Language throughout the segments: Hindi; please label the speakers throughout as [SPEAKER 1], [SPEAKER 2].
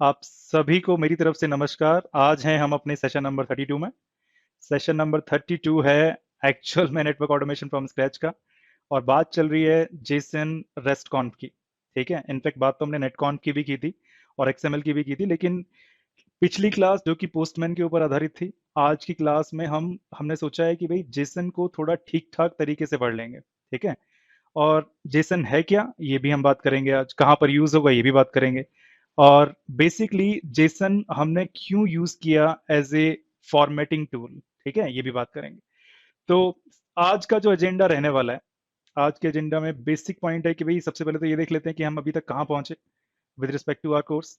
[SPEAKER 1] आप सभी को मेरी तरफ से नमस्कार। आज हैं हम अपने सेशन नंबर 32 में। सेशन नंबर 32 है एक्चुअल में नेटवर्क ऑटोमेशन फ्रॉम स्क्रैच का। और बात चल रही है जेसन रेस्ट कॉन्फ की। ठीक है, इनफैक्ट बात तो हमने नेट कॉन्फ की भी की थी और एक्सएमएल की भी की थी, लेकिन पिछली क्लास जो कि पोस्टमैन के ऊपर आधारित थी, आज की क्लास में हमने सोचा है कि भाई जेसन को थोड़ा ठीक ठाक तरीके से पढ़ लेंगे। ठीक है, और जेसन है क्या ये भी हम बात करेंगे, आज कहाँ पर यूज होगा ये भी बात करेंगे, और बेसिकली जेसन हमने क्यों यूज किया एज ए फॉर्मेटिंग टूल। ठीक है, ये भी बात करेंगे। तो आज का जो एजेंडा रहने वाला है, आज के एजेंडा में बेसिक पॉइंट है कि भाई सबसे पहले तो ये देख लेते हैं कि हम अभी तक कहाँ पहुंचे with respect to our course.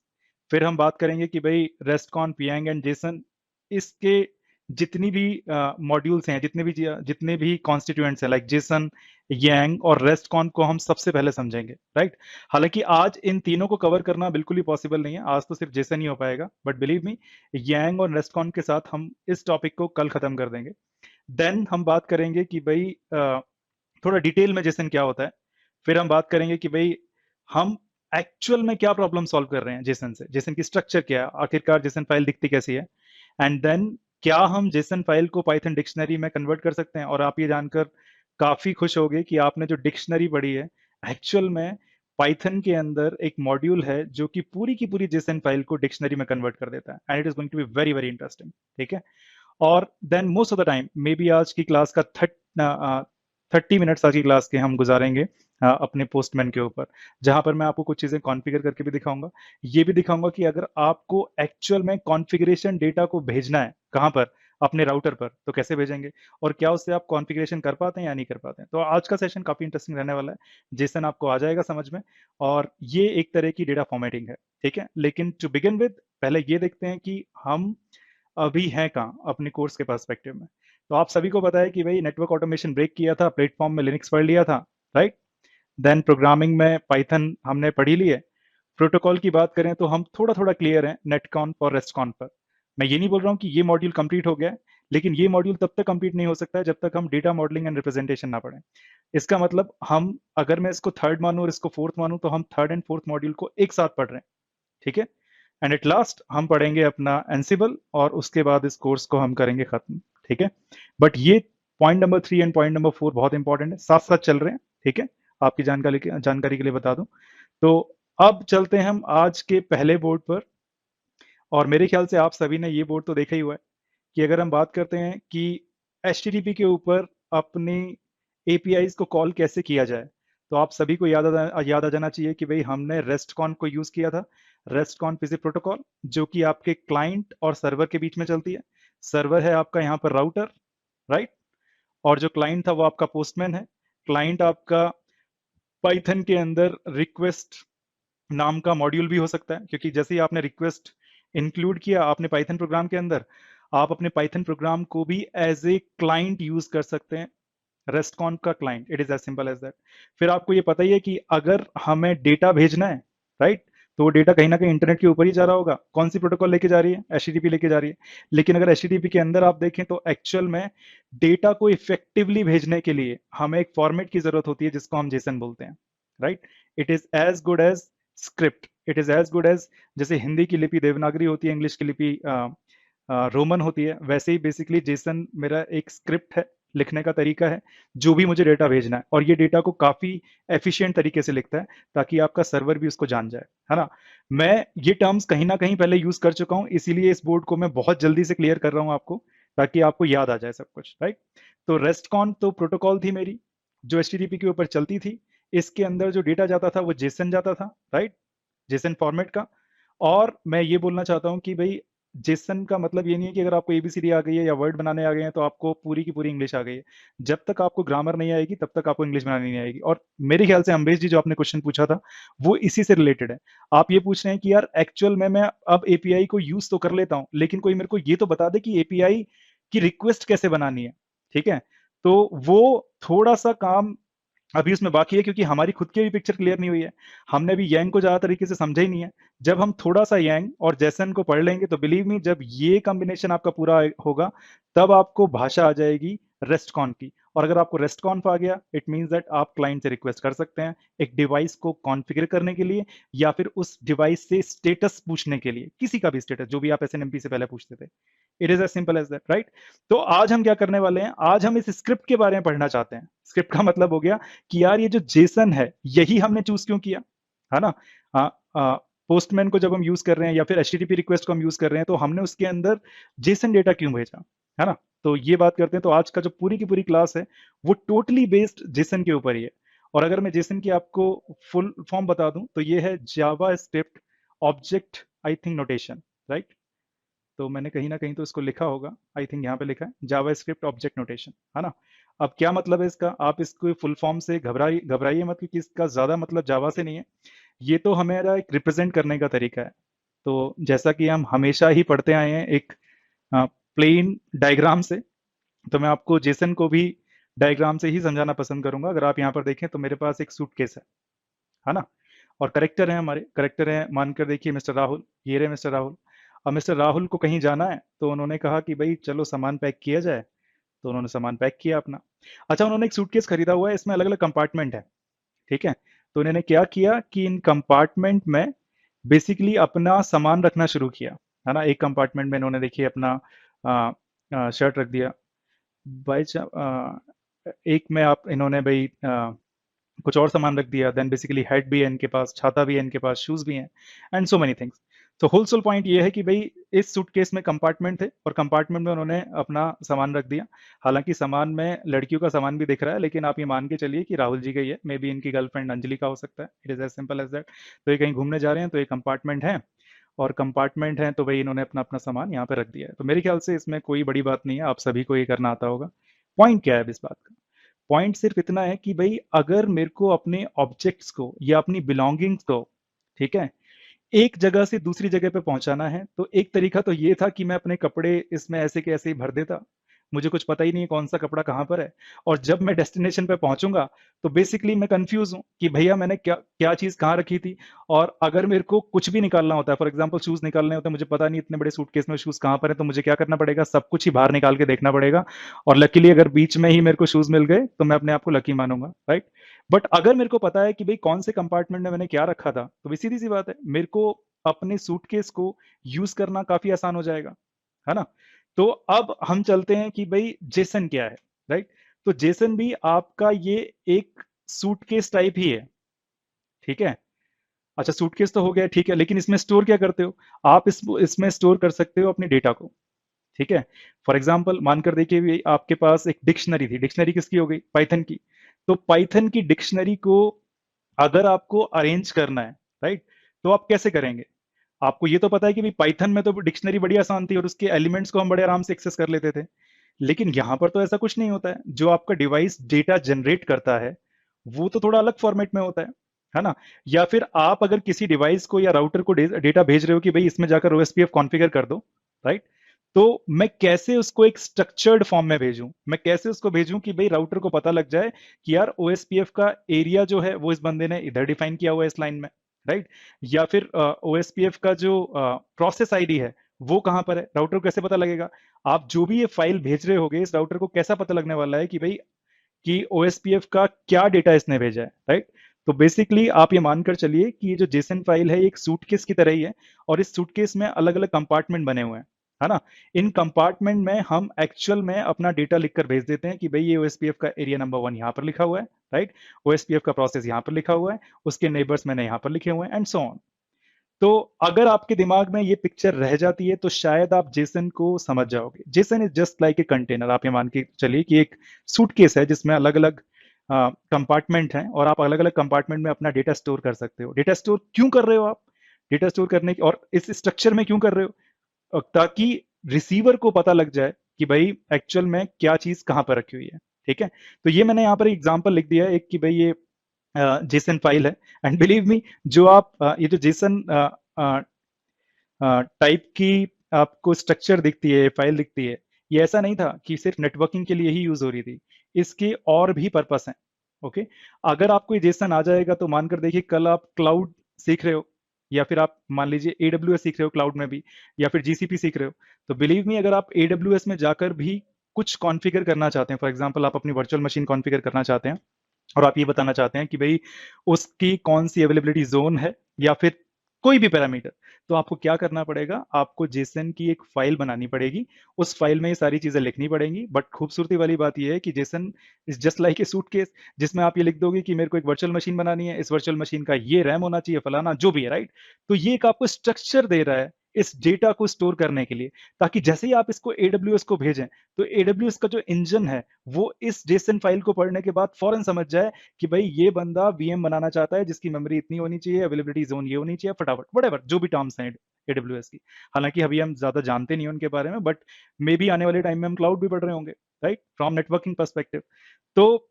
[SPEAKER 1] फिर हम बात करेंगे कि भाई रेस्टकॉन, पियांग एंड जेसन, इसके जितनी भी मॉड्यूल्स हैं, जितने भी कॉन्स्टिट्यूएंट्स हैं लाइक जेसन, यांग और रेस्टकॉन को हम सबसे पहले समझेंगे। राइट, हालांकि आज इन तीनों को कवर करना बिल्कुल ही पॉसिबल नहीं है, आज तो सिर्फ जेसन ही हो पाएगा, बट बिलीव मी, यांग और रेस्टकॉन के साथ हम इस टॉपिक को कल खत्म कर देंगे। देन हम बात करेंगे कि भाई थोड़ा डिटेल में जेसन क्या होता है। फिर हम बात करेंगे कि भाई हम एक्चुअल में क्या प्रॉब्लम सॉल्व कर रहे हैं जेसन से, जेसन की स्ट्रक्चर क्या है, आखिरकार जेसन फाइल दिखती कैसी है। एंड देन क्या हम जेसन फाइल को पाइथन डिक्शनरी में कन्वर्ट कर सकते हैं। और आप ये जानकर काफी खुश होगे कि आपने जो डिक्शनरी पढ़ी है, एक्चुअल में पाइथन के अंदर एक मॉड्यूल है जो कि पूरी की पूरी जेसन फाइल को डिक्शनरी में कन्वर्ट कर देता है, and it is going to be very very interesting. ठीक है, और then most of the time may be आज की क्लास का 30 मिनट्स आज की क्लास के हम गुजारेंगे अपने पोस्टमैन के ऊपर, जहां पर मैं आपको कुछ चीजें कॉन्फ़िगर करके भी दिखाऊंगा। ये भी दिखाऊंगा कि अगर आपको एक्चुअल में कॉन्फ़िगरेशन डेटा को भेजना है कहां पर, अपने राउटर पर, तो कैसे भेजेंगे, और क्या उससे आप कॉन्फ़िगरेशन कर पाते हैं या नहीं कर पाते हैं। तो आज का सेशन काफी इंटरेस्टिंग रहने वाला है। जेसन आपको आ जाएगा समझ में, और ये एक तरह की डेटा फॉर्मेटिंग है। ठीक है, लेकिन टू बिगिन विद पहले ये देखते हैं कि हम अभी है कहाँ अपने कोर्स के पर्सपेक्टिव में। तो आप सभी को पता है कि भाई नेटवर्क ऑटोमेशन ब्रेक किया था, प्लेटफॉर्म में लिनक्स पढ़ लिया था। राइट, देन प्रोग्रामिंग में पाइथन हमने पढ़ी ली है। प्रोटोकॉल की बात करें तो हम थोड़ा थोड़ा क्लियर हैं नेटकॉन्फ और रेस्टकॉन्फ पर। मैं ये नहीं बोल रहा हूँ कि ये मॉड्यूल कंप्लीट हो गया है, लेकिन ये मॉड्यूल तब तक कंप्लीट नहीं हो सकता है जब तक हम डेटा मॉडलिंग एंड रिप्रेजेंटेशन ना पढ़ें। इसका मतलब हम, अगर मैं इसको थर्ड मानूं और इसको फोर्थ मानूं, तो हम थर्ड एंड फोर्थ मॉड्यूल को एक साथ पढ़ रहे हैं। ठीक है, एंड एट लास्ट हम पढ़ेंगे अपना एंसिबल, और उसके बाद इस कोर्स को हम करेंगे खत्म। ठीक है, बट ये point number 3 and point number 4 बहुत इंपॉर्टेंट है, साथ साथ चल रहे हैं। ठीक है, आपकी जानकारी के लिए बता दूं। तो अब चलते हैं हम आज के पहले बोर्ड पर। और मेरे ख्याल से आप सभी ने ये बोर्ड तो देखा ही हुआ है कि अगर हम बात करते हैं कि HTTP के ऊपर अपनी APIs को कॉल कैसे किया जाए, तो आप सभी को याद आ जाना चाहिए कि भाई हमने रेस्टकॉन को यूज किया था। रेस्टकॉन इज ए प्रोटोकॉल जो कि आपके क्लाइंट और सर्वर के बीच में चलती है। सर्वर है आपका यहाँ पर राउटर, राइट, और जो क्लाइंट था वो आपका पोस्टमैन है। क्लाइंट आपका पाइथन के अंदर रिक्वेस्ट नाम का मॉड्यूल भी हो सकता है, क्योंकि जैसे ही आपने रिक्वेस्ट इंक्लूड किया आपने पाइथन प्रोग्राम के अंदर, आप अपने पाइथन प्रोग्राम को भी एज ए क्लाइंट यूज कर सकते हैं, रेस्टकॉन का client. It is as simple as that. फिर आपको ये पता ही है कि अगर हमें डेटा भेजना है, राइट, तो वो डेटा कहीं ना कहीं इंटरनेट के ऊपर ही जा रहा होगा। कौन सी प्रोटोकॉल लेके जा रही है, HTTP लेके जा रही है। लेकिन अगर HTTP के अंदर आप देखें तो एक्चुअल में डेटा को इफेक्टिवली भेजने के लिए हमें एक फॉर्मेट की जरूरत होती है जिसको हम जेसन बोलते हैं। Right, it is as good as script, it is as good as, जैसे हिंदी की लिपि देवनागरी होती है, इंग्लिश की लिपि रोमन होती है, वैसे ही बेसिकली जेसन मेरा एक स्क्रिप्ट है, लिखने का तरीका है, जो भी मुझे डेटा भेजना है, और ये डेटा को काफी एफिशिएंट तरीके से लिखता है ताकि आपका सर्वर भी उसको जान जाए, है ना। मैं ये टर्म्स कहीं ना कहीं पहले यूज कर चुका हूं, इसीलिए इस बोर्ड को मैं बहुत जल्दी से क्लियर कर रहा हूं आपको, ताकि आपको याद आ जाए सब कुछ। राइट, तो रेस्टकॉन तो प्रोटोकॉल थी मेरी, जो HTTP के ऊपर चलती थी। इसके अंदर जो डेटा जाता था वो जेसन जाता था, राइट, जेसन फॉर्मेट का। और मैं ये बोलना चाहता हूँ कि भाई जेसन का मतलब ये नहीं है कि अगर आपको ABCD आ गई है या वर्ड बनाने आ गए हैं तो आपको पूरी की पूरी इंग्लिश आ गई है। जब तक आपको ग्रामर नहीं आएगी तब तक आपको इंग्लिश बनानी नहीं आएगी। और मेरे ख्याल से अमरीश जी जो आपने क्वेश्चन पूछा था वो इसी से रिलेटेड है। आप ये पूछ रहे हैं कि यार एक्चुअल में मैं अब API को यूज तो कर लेता हूँ, लेकिन कोई मेरे को ये तो बता दे कि API की रिक्वेस्ट कैसे बनानी है। ठीक है, तो वो थोड़ा सा काम अभी उसमें बाकी है, क्योंकि हमारी खुद की भी पिक्चर क्लियर नहीं हुई है। हमने अभी यांग को ज्यादा तरीके से समझा ही नहीं है। जब हम थोड़ा सा यांग और जैसन को पढ़ लेंगे तो बिलीव मी, जब ये कॉम्बिनेशन आपका पूरा होगा तब आपको भाषा आ जाएगी रेस्टकॉन की, और अगर आपको रेस्ट कॉन्फ आ गया, इट मीन्स दैट आप क्लाइंट से रिक्वेस्ट कर सकते हैं एक डिवाइस को कॉन्फ़िगर करने के लिए, या फिर उस डिवाइस से स्टेटस पूछने के लिए, किसी का भी स्टेटस जो भी आप एसएनएमपी से पहले पूछते थे। It is as simple as that, right? तो आज हम क्या करने वाले हैं, आज हम इस स्क्रिप्ट के बारे में पढ़ना चाहते हैं। स्क्रिप्ट का मतलब हो गया कि यार ये जो जेसन है यही हमने चूज क्यों किया, है ना? पोस्टमैन को जब हम यूज कर रहे हैं या फिर एचटीटीपी रिक्वेस्ट को हम यूज कर रहे हैं तो हमने उसके अंदर जेसन डेटा क्यों भेजा, है ना? तो ये बात करते हैं। तो आज का जो पूरी की पूरी क्लास है वो टोटली बेस्ड जेसन के ऊपर ही है। और अगर मैं जेसन की आपको फुल फॉर्म बता दूं तो ये है JavaScript object I think notation, right? तो मैंने कहीं ना कहीं तो इसको लिखा होगा, आई थिंक यहाँ पे लिखा है जावा स्क्रिप्ट ऑब्जेक्ट नोटेशन, है ना? अब क्या मतलब है इसका, आप इसको फुल फॉर्म से घबराइए घबराइए मत, क्योंकि इसका ज्यादा मतलब जावा से नहीं है। ये तो हमारा एक रिप्रेजेंट करने का तरीका है। तो जैसा कि हम हमेशा ही पढ़ते आए हैं एक प्लेन डायग्राम से, तो मैं आपको जेसन को भी डायग्राम से ही समझाना पसंद करूंगा। अगर आप यहाँ पर देखें तो मेरे पास एक सूटकेस है ना? और करेक्टर है, हमारे करेक्टर है, मानकर देखिए मिस्टर राहुल, ये रहे मिस्टर राहुल। अब मिस्टर राहुल को कहीं जाना है तो उन्होंने कहा कि भाई चलो सामान पैक किया जाए, तो उन्होंने सामान पैक किया अपना। अच्छा, उन्होंने एक सूटकेस खरीदा हुआ है, इसमें अलग अलग कंपार्टमेंट है, ठीक है? तो उन्होंने क्या किया कि इन कंपार्टमेंट में बेसिकली अपना सामान रखना शुरू किया, है ना? एक कंपार्टमेंट में इन्होंने देखिए अपना शर्ट रख दिया, बाई एक में आप इन्होंने भाई कुछ और सामान रख दिया, देन बेसिकली हेड भी है इनके पास, छाता भी है इनके पास, शूज भी हैं, एंड सो मेनी थिंग्स। तो होलसेल पॉइंट ये है कि भाई इस सूटकेस में कंपार्टमेंट थे और कंपार्टमेंट में उन्होंने अपना सामान रख दिया। हालांकि सामान में लड़कियों का सामान भी दिख रहा है, लेकिन आप ये मान के चलिए कि राहुल जी का ही है, मे बी इनकी गर्लफ्रेंड अंजलि का हो सकता है। It is as simple as that. तो ये कहीं घूमने जा रहे हैं तो ये कंपार्टमेंट है, और कंपार्टमेंट है तो भाई इन्होंने अपना अपना सामान यहाँ पे रख दिया है। तो मेरे ख्याल से इसमें कोई बड़ी बात नहीं है, आप सभी को ये करना आता होगा। पॉइंट क्या है अब इस बात का? पॉइंट सिर्फ इतना है कि भाई अगर मेरे को अपने ऑब्जेक्ट्स को या अपनी बिलोंगिंग्स को, ठीक है, एक जगह से दूसरी जगह पे पहुंचाना है, तो एक तरीका तो ये था कि मैं अपने कपड़े इसमें ऐसे के ऐसे ही भर देता, मुझे कुछ पता ही नहीं है कौन सा कपड़ा कहाँ पर है। और जब मैं डेस्टिनेशन पे पहुंचूंगा तो बेसिकली मैं कंफ्यूज हूँ कि भैया मैंने क्या क्या चीज कहाँ रखी थी। और अगर मेरे को कुछ भी निकालना होता है, फॉर एग्जाम्पल शूज निकालने होते हैं, मुझे पता नहीं इतने बड़े सूटकेस में शूज कहाँ पर है, तो मुझे क्या करना पड़ेगा, सब कुछ ही बाहर निकाल के देखना पड़ेगा। और लकीली अगर बीच में ही मेरे को शूज मिल गए तो मैं अपने आप को लकी मानूंगा, राइट? बट अगर मेरे को पता है कि भाई कौन से कंपार्टमेंट में मैंने क्या रखा था, तो भी सीधी सी बात है, मेरे को अपने सूटकेस को यूज करना काफी आसान हो जाएगा, है ना? तो अब हम चलते हैं कि भाई जेसन क्या है, राइट? तो जेसन भी आपका ये एक सूटकेस टाइप ही है, ठीक है? अच्छा, सूटकेस तो हो गया, ठीक है, लेकिन इसमें स्टोर क्या करते हो आप? इसमें स्टोर कर सकते हो अपने डेटा को, ठीक है? फॉर एग्जाम्पल मानकर देखिए भी आपके पास एक डिक्शनरी थी, डिक्शनरी किसकी हो गई, पाइथन की। तो पाइथन की डिक्शनरी को अगर आपको अरेंज करना है, राइट, तो आप कैसे करेंगे? आपको ये तो पता है कि भाई पाइथन में तो डिक्शनरी बड़ी आसान थी और उसके एलिमेंट्स को हम बड़े आराम से एक्सेस कर लेते थे। लेकिन यहां पर तो ऐसा कुछ नहीं होता है। जो आपका डिवाइस डेटा जनरेट करता है वो तो थोड़ा अलग फॉर्मेट में होता है ना? या फिर आप अगर किसी डिवाइस को या राउटर को डेटा भेज रहे हो कि भाई इसमें जाकर ओएसपीएफ कॉन्फ़िगर कर दो, राइट, तो मैं कैसे उसको एक स्ट्रक्चर्ड फॉर्म में भेजूं, मैं कैसे उसको भेजूं कि भाई राउटर को पता लग जाए कि यार ओएसपीएफ का एरिया जो है वो इस बंदे ने इधर डिफाइन किया हुआ है इस लाइन में, राइट? या फिर ओएसपीएफ का जो प्रोसेस आईडी है वो कहां पर है, राउटर को कैसे पता लगेगा? आप जो भी ये फाइल भेज रहे होगे इस राउटर को कैसा पता लगने वाला है कि भाई कि ओएसपीएफ का क्या डेटा इसने भेजा है, राइट? तो बेसिकली आप ये मानकर चलिए कि ये जो जेसन फाइल है ये एक सूटकेस की तरह ही है, और इस सूटकेस में अलग अलग कंपार्टमेंट बने हुए हैं, है ना? इन कंपार्टमेंट में हम एक्चुअल में अपना डेटा लिखकर भेज देते हैं कि भाई ये ओएसपीएफ का एरिया नंबर 1 यहाँ पर लिखा हुआ है, राइट? ओएसपीएफ का प्रोसेस यहाँ पर लिखा हुआ है, उसके नेबर्स मैंने यहाँ पर लिखे हुए हैं, एंड सो ऑन। तो अगर आपके दिमाग में ये पिक्चर रह जाती है तो शायद आप जेसन को समझ जाओगे। Jason is just like a container. आप ये मान के चलिए कि एक सूटकेस है जिसमें अलग अलग कंपार्टमेंट हैं, और आप अलग अलग कंपार्टमेंट में अपना डेटा स्टोर कर सकते हो। डेटा स्टोर क्यों कर रहे हो आप? डेटा स्टोर करने की और इस स्ट्रक्चर में क्यों कर रहे हो? ताकि रिसीवर को पता लग जाए कि भाई एक्चुअल में क्या चीज कहाँ पर रखी हुई है, ठीक है? तो ये मैंने यहाँ पर एग्जांपल लिख दिया है एक कि भाई ये जेसन फाइल है, एंड बिलीव मी, जो आप ये जो जेसन टाइप की आपको स्ट्रक्चर दिखती है, फाइल दिखती है, ये ऐसा नहीं था कि सिर्फ नेटवर्किंग के लिए ही यूज हो रही थी, इसके और भी पर्पस हैं। ओके, अगर आपको ये जेसन आ जाएगा तो मानकर देखिए कल आप क्लाउड सीख रहे हो, या फिर आप मान लीजिए एडब्ल्यूएस सीख रहे हो क्लाउड में भी, या फिर जीसीपी सीख रहे हो, तो बिलीव मी अगर आप एडब्ल्यूएस में जाकर भी कुछ कॉन्फ़िगर करना चाहते हैं, फॉर एग्जांपल आप अपनी वर्चुअल मशीन कॉन्फ़िगर करना चाहते हैं और आप ये बताना चाहते हैं कि भाई उसकी कौन सी अवेलेबिलिटी जोन है या फिर कोई भी पैरामीटर, तो आपको क्या करना पड़ेगा, आपको जेसन की एक फाइल बनानी पड़ेगी। उस फाइल में ये सारी चीजें लिखनी पड़ेंगी। बट खूबसूरती वाली बात यह है कि Jason is just like a suitcase, जिसमें आप ये लिख दोगे कि मेरे को एक वर्चुअल मशीन बनानी है, इस वर्चुअल मशीन का ये रैम होना चाहिए, फलाना जो भी है, राइट। तो ये एक आपको स्ट्रक्चर दे रहा है इस डेटा को स्टोर करने के लिए, ताकि जैसे ही आप इसको एडब्ल्यूएस को भेजें, तो एडब्ल्यूएस का जो इंजन है वो इस जेसन फाइल को पढ़ने के बाद फौरन समझ जाए कि भाई ये बंदा वीएम बनाना चाहता है जिसकी मेमोरी इतनी होनी चाहिए, अवेलेबिलिटी जोन ये होनी चाहिए, फटाफट वटेवर जो भी टर्म्स हैं एडब्ल्यूएस की। हालांकि अभी हम ज्यादा जानते नहीं उनके बारे में, बट मे बी आने वाले टाइम में हम क्लाउड भी पढ़ रहे होंगे, राइट, फ्रॉम नेटवर्किंग पर्सपेक्टिव। तो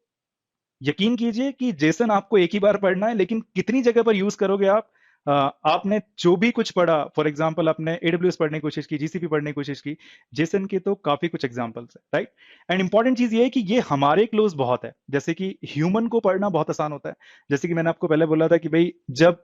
[SPEAKER 1] यकीन कीजिए कि जेसन आपको एक ही बार पढ़ना है, लेकिन कितनी जगह पर यूज करोगे आप, आपने जो भी कुछ पढ़ा, फॉर एग्जांपल आपने एडब्ल्यूएस पढ़ने की कोशिश की, जीसीपी पढ़ने की कोशिश की, जेसन के तो काफी कुछ एग्जांपल्स है, राइट। एंड इंपॉर्टेंट चीज ये है कि ये हमारे क्लोज बहुत है, जैसे कि ह्यूमन को पढ़ना बहुत आसान होता है। जैसे कि मैंने आपको पहले बोला था कि भाई जब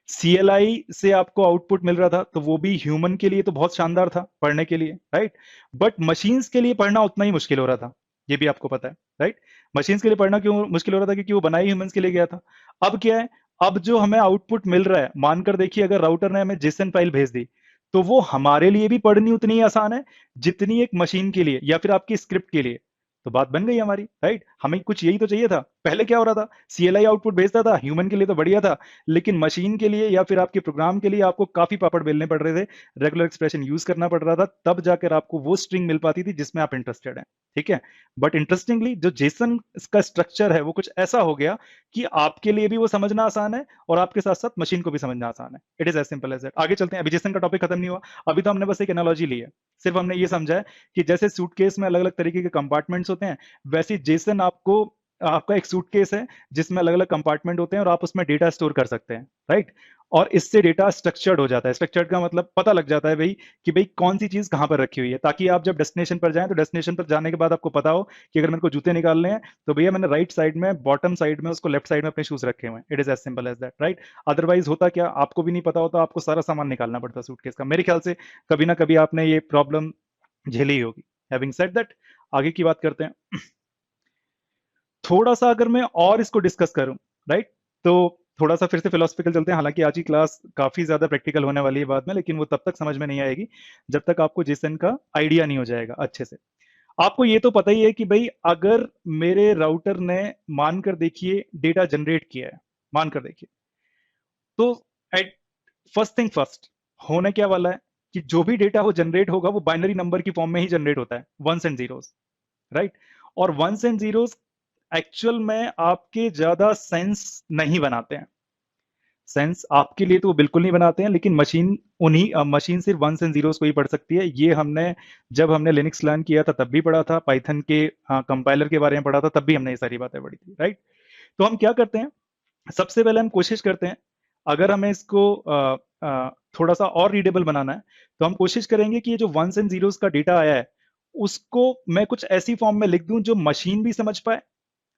[SPEAKER 1] सीएलआई से आपको आउटपुट मिल रहा था तो वो भी ह्यूमन के लिए तो बहुत शानदार था पढ़ने के लिए, राइट। बट मशीन्स के लिए पढ़ना उतना ही मुश्किल हो रहा था, ये भी आपको पता है, राइट। मशीन्स के लिए पढ़ना क्यों मुश्किल हो रहा था, क्योंकि वो बनाई ह्यूमंस के लिए गया था। अब क्या है, अब जो हमें आउटपुट मिल रहा है, मानकर देखिए अगर राउटर ने हमें जेसन फाइल भेज दी, तो वो हमारे लिए भी पढ़नी उतनी ही आसान है जितनी एक मशीन के लिए या फिर आपकी स्क्रिप्ट के लिए। तो बात बन गई हमारी, राइट। हमें कुछ यही तो चाहिए था। पहले क्या हो रहा था, सीएलआई आउटपुट भेजता था, ह्यूमन के लिए तो बढ़िया था, लेकिन मशीन के लिए या फिर आपके प्रोग्राम के लिए आपको काफी पापड़ बेलने पड़ रहे थे, रेगुलर एक्सप्रेशन यूज करना पड़ रहा था, तब जाकर आपको वो स्ट्रिंग मिल पाती थी जिसमें आप इंटरेस्टेड हैं, ठीक है। बट इंटरेस्टिंगली जो जेसन का स्ट्रक्चर है वो कुछ ऐसा हो गया कि आपके लिए भी वो समझना आसान है और आपके साथ साथ मशीन को भी समझना आसान है। It is as simple as that. आगे चलते हैं, अभी जेसन का टॉपिक खत्म नहीं हुआ। अभी तो हमने बस एक एनालॉजी ली है, सिर्फ हमने ये समझा है कि जैसे सूटकेस में अलग अलग तरीके के कंपार्टमेंट्स होते हैं, वैसे जेसन आपको, आपका एक सूटकेस है जिसमें अलग अलग कंपार्टमेंट होते हैं और आप उसमें डेटा स्टोर कर सकते हैं, राइट। और इससे डेटा स्ट्रक्चर्ड हो जाता है। स्ट्रक्चर्ड का मतलब पता लग जाता है भाई कि भाई कौन सी चीज कहां पर रखी हुई है, ताकि आप जब डेस्टिनेशन पर जाएं तो डेस्टिनेशन पर जाने के बाद आपको पता हो कि अगर मेरे को जूते निकालने हैं तो भैया मैंने राइट साइड में, बॉटम साइड में उसको लेफ्ट साइड में अपने शूज रखे हुए हैं। It is as simple as that, right. Otherwise होता क्या, आपको भी नहीं पता होता, आपको सारा सामान निकालना पड़ता सूटकेस का। मेरे ख्याल से कभी ना कभी आपने ये प्रॉब्लम झेली होगी। हैविंग सेड दैट, आगे की बात करते हैं। थोड़ा सा अगर मैं और इसको डिस्कस करूं, राइट, तो थोड़ा सा फिर से फिलोसफिकल चलते हैं। हालांकि आज की क्लास काफी ज्यादा प्रैक्टिकल होने वाली है बाद में, लेकिन वो तब तक समझ में नहीं आएगी जब तक आपको जेसन का आइडिया नहीं हो जाएगा अच्छे से। आपको ये तो पता ही है कि भाई अगर मेरे राउटर ने, मानकर देखिए, डेटा जनरेट किया है, मानकर देखिए, तो एट फर्स्ट थिंग फर्स्ट, होने क्या वाला है कि जो भी डेटा वो जनरेट होगा वो बाइनरी नंबर की फॉर्म में ही जनरेट होता है, वंस एंड जीरोस, राइट। और वंस एंड जीरोस एक्चुअल में आपके ज्यादा सेंस नहीं बनाते हैं। सेंस आपके लिए तो वो बिल्कुल नहीं बनाते हैं, लेकिन मशीन, उन्हीं मशीन सिर्फ वंस एंड जीरोस को ही पढ़ सकती है। ये हमने, जब हमने लिनक्स लर्न किया था तब भी पढ़ा था, पाइथन के कंपाइलर के बारे में पढ़ा था तब भी हमने ये सारी बातें पढ़ी थी, राइट। तो हम क्या करते हैं, सबसे पहले हम कोशिश करते हैं, अगर हमें इसको थोड़ा सा और रीडेबल बनाना है, तो हम कोशिश करेंगे कि ये जो वंस एंड जीरोस का डेटा आया है उसको मैं कुछ ऐसी फॉर्म में लिख दूं जो मशीन भी समझ पाए,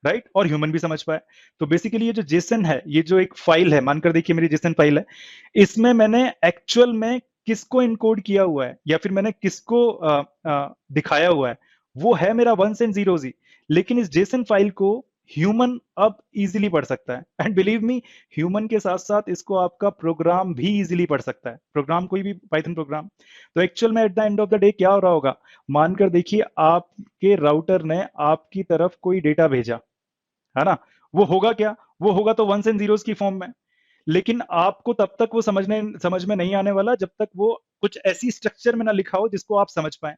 [SPEAKER 1] राइट, और ह्यूमन भी समझ पाए। तो बेसिकली ये जो जेसन है, ये जो एक फाइल है, मानकर देखिए मेरी जेसन फाइल है, इसमें मैंने एक्चुअल में किसको इनकोड किया हुआ है या फिर मैंने किसको दिखाया हुआ है, वो है मेरा वंस एंड जीरोस ही। लेकिन इस जेसन फाइल को ह्यूमन अब इजीली पढ़ सकता है, एंड बिलीव मी, ह्यूमन के साथ साथ इसको आपका प्रोग्राम भी इजीली पढ़ सकता है, प्रोग्राम कोई भी पाइथन प्रोग्राम। तो एक्चुअल में at the end of the day क्या हो रहा होगा, मानकर देखिए आपके राउटर ने आपकी तरफ कोई डेटा भेजा, है ना, वो होगा क्या, वो होगा तो वंस एंड जीरोस की फॉर्म में। लेकिन आपको तब तक वो समझ में नहीं आने वाला जब तक वो कुछ ऐसी स्ट्रक्चर में ना लिखा हो जिसको आप समझ पाए।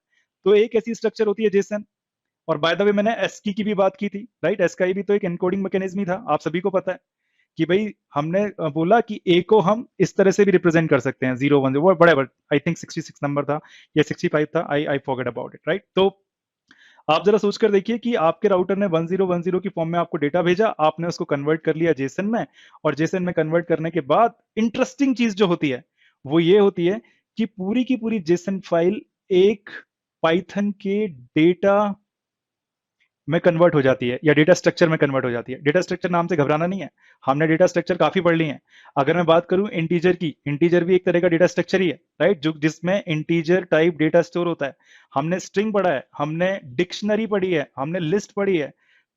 [SPEAKER 1] तो एक ऐसी स्ट्रक्चर होती है जेसन। और बाय द वे मैंने एस्की की भी बात की थी, राइट। एस्की भी तो एक एनकोडिंग मैकेनिज्म ही था, आप सभी को पता है कि भाई हमने बोला कि ए को हम इस तरह से भी रिप्रेजेंट कर सकते हैं, 0 1 0, बड़े, आई थिंक 66 नंबर था या 65 था, I forget about it, right. तो आप जरा सोच कर देखिए कि आपके राउटर ने 1010 की फॉर्म में आपको डेटा भेजा, आपने उसको कन्वर्ट कर लिया जेसन में, और जेसन में कन्वर्ट करने के बाद इंटरेस्टिंग चीज जो होती है वो ये होती है कि पूरी की पूरी जेसन फाइल एक पाइथन के डेटा में कन्वर्ट हो जाती है या डेटा स्ट्रक्चर में कन्वर्ट हो जाती है। डेटा स्ट्रक्चर नाम से घबराना नहीं है, हमने डेटा स्ट्रक्चर काफी पढ़ ली है। अगर मैं बात करूं इंटीजर की, इंटीजर भी एक तरह का डेटा स्ट्रक्चर ही है, राइट, जो जिसमें इंटीजर टाइप डेटा स्टोर होता है। हमने स्ट्रिंग पढ़ा है, हमने डिक्शनरी पढ़ी है, हमने लिस्ट पढ़ी है,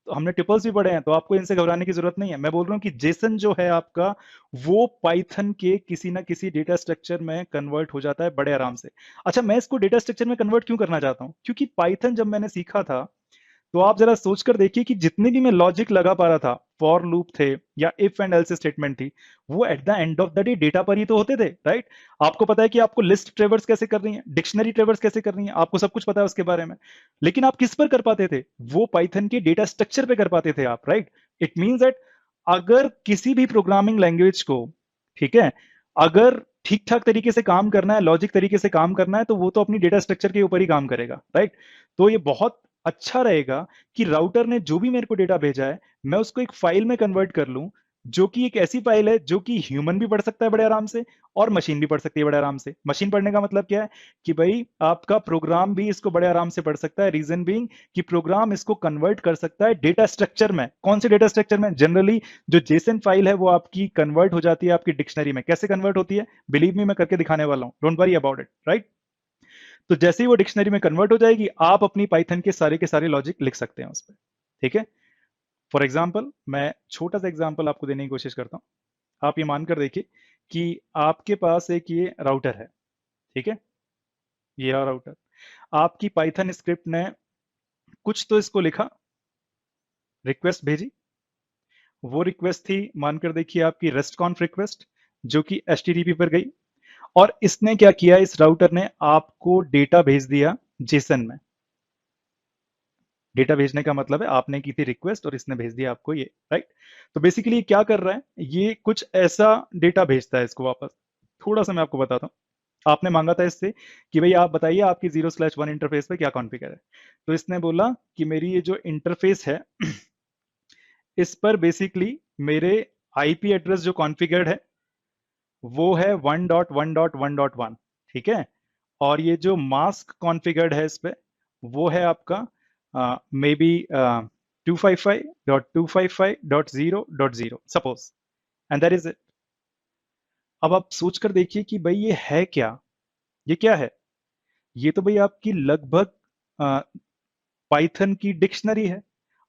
[SPEAKER 1] तो हमने ट्रिपल्स भी पढ़े हैं, तो आपको इनसे घबराने की जरूरत नहीं है। मैं बोल रहा हूँ कि जेसन जो है आपका, वो पाइथन के किसी ना किसी डेटा स्ट्रक्चर में कन्वर्ट हो जाता है बड़े आराम से। अच्छा, मैं इसको डेटा स्ट्रक्चर में कन्वर्ट क्यों करना चाहता हूँ, क्योंकि पाइथन जब मैंने सीखा था, तो आप जरा सोचकर देखिए कि जितने भी मैं लॉजिक लगा पा रहा था, फॉर लूप थे या इफ एंड एल्स स्टेटमेंट थी, वो at the end of the day data पर ही तो होते थे, राइट। आपको पता है कि आपको लिस्ट ट्रेवर्स कैसे करनी है, डिक्शनरी ट्रेवर्स कैसे करनी है, आपको सब कुछ पता है उसके बारे में। लेकिन आप किस पर कर पाते थे, वो पाइथन के डेटा स्ट्रक्चर पे कर पाते थे आप, राइट। इट मीन्स दैट अगर किसी भी प्रोग्रामिंग लैंग्वेज को, ठीक है, अगर ठीक ठाक तरीके से काम करना है, लॉजिक तरीके से काम करना है, तो वो तो अपनी डेटा स्ट्रक्चर के ऊपर ही काम करेगा, राइट। तो ये बहुत अच्छा रहेगा कि राउटर ने जो भी मेरे को डेटा भेजा है, मैं उसको एक फाइल में कन्वर्ट कर लूं, जो कि एक ऐसी फाइल है जो कि ह्यूमन भी पढ़ सकता है बड़े आराम से, और मशीन भी पढ़ सकती है बड़े आराम से। मशीन पढ़ने का मतलब क्या है कि भाई आपका प्रोग्राम भी इसको बड़े आराम से पढ़ सकता है। रीजन बीइंग कि प्रोग्राम इसको कन्वर्ट कर सकता है डेटा स्ट्रक्चर में। कौन से डेटा स्ट्रक्चर में? जनरली जो जेसन फाइल है वो आपकी कन्वर्ट हो जाती है आपकी डिक्शनरी में। कैसे कन्वर्ट होती है, बिलीव मी, मैं करके दिखाने वाला हूं, don't worry about it, right. तो जैसे ही वो डिक्शनरी में कन्वर्ट हो जाएगी, आप अपनी पाइथन के सारे लॉजिक लिख सकते हैं उस पर, ठीक है। फॉर एग्जाम्पल, मैं छोटा सा एग्जाम्पल आपको देने की कोशिश करता हूं। आप ये मानकर देखिए कि आपके पास एक ये राउटर है, ठीक है, ये रहा राउटर। आपकी पाइथन स्क्रिप्ट ने कुछ तो इसको लिखा, रिक्वेस्ट भेजी। वो रिक्वेस्ट थी, मानकर देखिए, आपकी रेस्ट कॉन्फ रिक्वेस्ट, जो कि एचटीटीपी पर गई। और इसने क्या किया, इस राउटर ने आपको डेटा भेज दिया जेसन में। डेटा भेजने का मतलब है आपने की थी रिक्वेस्ट और इसने भेज दिया आपको ये, राइट। तो बेसिकली क्या कर रहा है, ये कुछ ऐसा डेटा भेजता है इसको वापस। थोड़ा सा मैं आपको बताता हूँ। आपने मांगा था इससे कि भाई आप बताइए आपकी 0/1 इंटरफेस पे क्या कॉन्फ़िगर है। तो इसने बोला कि मेरी ये जो इंटरफेस है इस पर बेसिकली मेरे आईपी एड्रेस जो कॉन्फ़िगर्ड है वो है 1.1.1.1, ठीक है। और ये जो मास्क कॉन्फ़िगर्ड है इस पे, वो है आपका may be 255.255.0.0 suppose, and that is it. अब आप सोच कर देखिए कि भाई ये है क्या, ये क्या है। ये तो भाई आपकी लगभग पाइथन की डिक्शनरी है।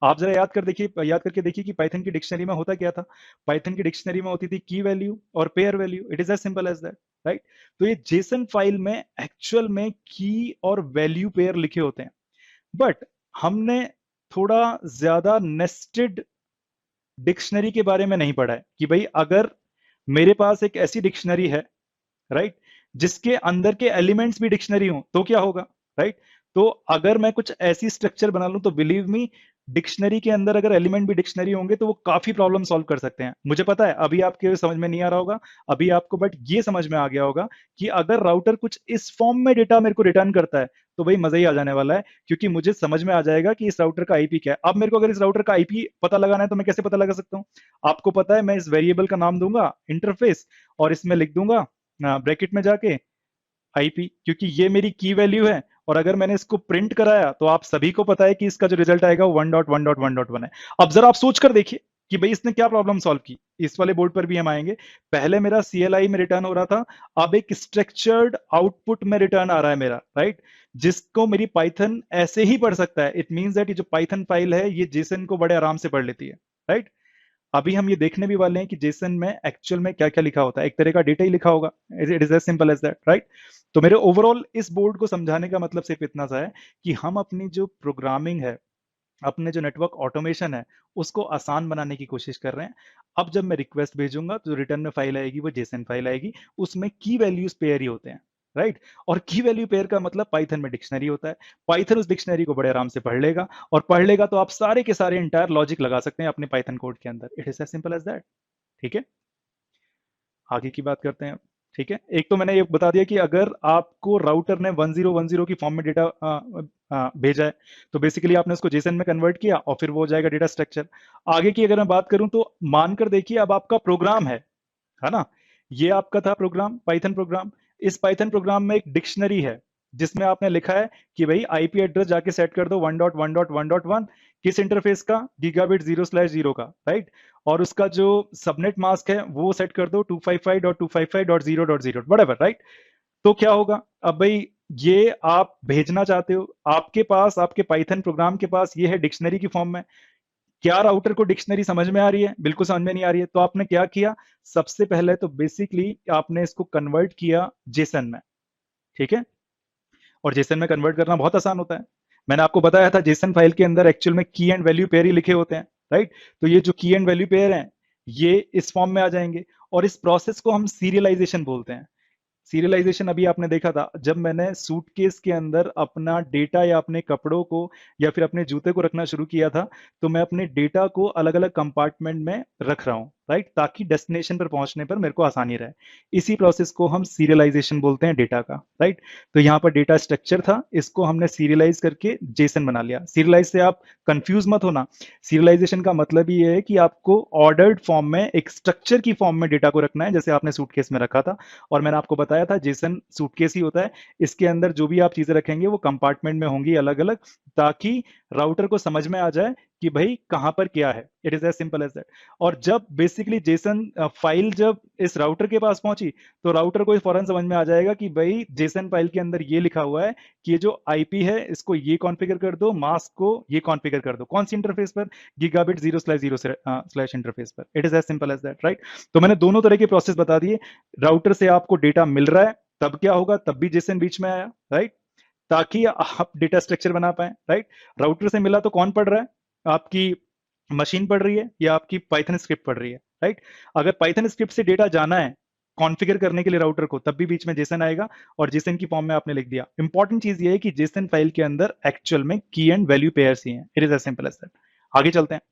[SPEAKER 1] आप जरा याद कर देखिए, याद करके देखिए कि पाइथन की डिक्शनरी में होता क्या था। पाइथन की डिक्शनरी में होती थी की वैल्यू और pair value. It is as simple as that, right. तो ये जेसन फाइल में एक्चुअल में की और वैल्यू पेयर लिखे होते हैं। बट हमने थोड़ा ज्यादा नेस्टेड डिक्शनरी के बारे में नहीं पढ़ा है कि भाई अगर मेरे पास एक ऐसी डिक्शनरी है, राइट, जिसके अंदर के एलिमेंट्स भी डिक्शनरी हो तो क्या होगा, राइट। तो अगर मैं कुछ ऐसी स्ट्रक्चर बना लूं, तो बिलीव मी, डिक्शनरी के अंदर अगर एलिमेंट भी डिक्शनरी होंगे तो वो काफी प्रॉब्लम सॉल्व कर सकते हैं। मुझे पता है अभी आपके समझ में नहीं आ रहा होगा, अभी आपको बट ये समझ में आ गया होगा कि अगर राउटर कुछ इस फॉर्म में डेटा मेरे को रिटर्न करता है, तो भाई मजा ही आ जाने वाला है, क्योंकि मुझे समझ में आ जाएगा कि इस राउटर का आईपी क्या है। अब मेरे को अगर इस राउटर का आईपी पता लगाना है तो मैं कैसे पता लगा सकता हूँ? आपको पता है, मैं इस वेरिएबल का नाम दूंगा इंटरफेस, और इसमें लिख दूंगा ब्रैकेट में जाके आईपी, क्योंकि ये मेरी की वैल्यू है। और अगर मैंने इसको प्रिंट कराया तो आप सभी को पता है कि इसका जो रिजल्ट आएगा वो 1.1.1.1 है। अब जरा आप सोच कर देखिए कि भाई इसने क्या प्रॉब्लम सॉल्व की। इस वाले बोर्ड पर भी हम आएंगे। पहले मेरा सीएलआई में रिटर्न हो रहा था, अब एक स्ट्रक्चर्ड आउटपुट में रिटर्न आ रहा है मेरा, राइट, जिसको मेरी पाइथन ऐसे ही पढ़ सकता है। इट मींस दैट ये जो पाइथन फाइल है ये जेसन को बड़े आराम से पढ़ लेती है, राइट। अभी हम ये देखने भी वाले हैं कि जेसन में एक्चुअल में क्या क्या लिखा होता है। एक तरह का डेटा ही लिखा होगा। It is as simple as that, right. तो मेरे ओवरऑल इस बोर्ड को समझाने का मतलब सिर्फ इतना सा है कि हम अपनी जो प्रोग्रामिंग है, अपने जो नेटवर्क ऑटोमेशन है, उसको आसान बनाने की कोशिश कर रहे हैं। अब जब मैं रिक्वेस्ट भेजूंगा तो रिटर्न में फाइल आएगी, वो जेसन फाइल आएगी, उसमें की वैल्यूज पेयर ही होते हैं, राइट। और की वैल्यू पेयर का मतलब पाइथन में डिक्शनरी होता है। पाइथन उस डिक्शनरी को बड़े आराम से पढ़ लेगा, और पढ़ लेगा तो आप सारे के सारे इंटायर लॉजिक लगा सकते हैं अपने पाइथन कोड के अंदर। It is as simple as that, ठीक है। आगे की बात करते हैं, ठीक है। एक तो मैंने ये बता दिया कि अगर आपको राउटर ने 1010 की फॉर्म में डेटा भेजा है, तो बेसिकली आपने उसको जेसन में कन्वर्ट किया और फिर वो हो जाएगा डेटा स्ट्रक्चर। आगे की अगर मैं बात करूं तो मानकर देखिए अब आपका प्रोग्राम है ना। ये आपका था प्रोग्राम, पाइथन प्रोग्राम। इस पाइथन प्रोग्राम में एक डिक्शनरी है, जिसमें आपने लिखा है कि भाई आईपी एड्रेस जाके सेट कर दो 1.1.1.1 किस इंटरफेस का, गीगाबिट 0/0 का, राइट। और उसका जो सबनेट मास्क है वो सेट कर दो 255.255.0.0 whatever, राइट। तो क्या होगा अब भाई, ये आप भेजना चाहते हो, आपके पास आपके पाइथन प्रोग्राम के पास ये है डिक्शनरी की फॉर्म में। क्या राउटर को डिक्शनरी समझ में आ रही है? बिल्कुल समझ में नहीं आ रही है। तो आपने क्या किया, सबसे पहले तो बेसिकली आपने इसको कन्वर्ट किया जेसन में, ठीक है। और जेसन में कन्वर्ट करना बहुत आसान होता है। मैंने आपको बताया था जेसन फाइल के अंदर एक्चुअल में की एंड वैल्यू पेयर ही लिखे होते हैं, राइट। तो ये जो की एंड वैल्यू पेयर हैं ये इस फॉर्म में आ जाएंगे, और इस प्रोसेस को हम सीरियलाइजेशन बोलते हैं। सीरियलाइजेशन अभी आपने देखा था, जब मैंने सूटकेस के अंदर अपना डेटा या अपने कपड़ों को या फिर अपने जूते को रखना शुरू किया था, तो मैं अपने डेटा को अलग अलग कंपार्टमेंट में रख रहा हूं, राइट, ताकि डेस्टिनेशन पर पहुंचने पर मेरे को आसानी रहे। इसी प्रोसेस को हम सीरियलाइजेशन बोलते हैं डेटा का, राइट। तो यहाँ पर डेटा स्ट्रक्चर था, इसको हमने सीरियलाइज करके जेसन बना लिया। सीरियलाइज से आप कंफ्यूज मत होना, सीरियलाइजेशन का मतलब ये है कि आपको ऑर्डर्ड फॉर्म में एक स्ट्रक्चर की फॉर्म में डेटा को रखना है, जैसे आपने सूटकेस में रखा था। और मैंने आपको बताया था जेसन सूटकेस ही होता है, इसके अंदर जो भी आप चीजें रखेंगे वो कंपार्टमेंट में होंगी अलग अलग, ताकि राउटर को समझ में आ जाए कि भाई कहां पर क्या है। It is as simple as that. और जब बेसिकली जेसन फाइल जब इस राउटर के पास पहुंची, तो राउटर को फौरन समझ में आ जाएगा कि भाई जेसन फाइल के अंदर ये लिखा हुआ है कि ये जो आईपी है इसको ये कॉन्फ़िगर कर दो, मास्क को ये कॉन्फ़िगर कर दो, कौन सी इंटरफेस पर, गीगाबिट 0/0 स्लैश इंटरफेस पर। It is as simple as that, right. तो मैंने दोनों तरह के प्रोसेस बता दिए। राउटर से आपको डेटा मिल रहा है, तब क्या होगा, तब भी जेसन बीच में आया, राइट, ताकि आप डेटा स्ट्रक्चर बना पाए, राइट। राउटर से मिला तो कौन पढ़ रहा है, आपकी मशीन पढ़ रही है या आपकी पाइथन स्क्रिप्ट पढ़ रही है, राइट। अगर पाइथन स्क्रिप्ट से डेटा जाना है कॉन्फ़िगर करने के लिए राउटर को, तब भी बीच में जेसन आएगा, और जेसन की फॉर्म में आपने लिख दिया। इंपॉर्टेंट चीज ये है कि जेसन फाइल के अंदर एक्चुअल में की एंड वैल्यू पेयर्स ही हैं। It is as simple as that. आगे चलते हैं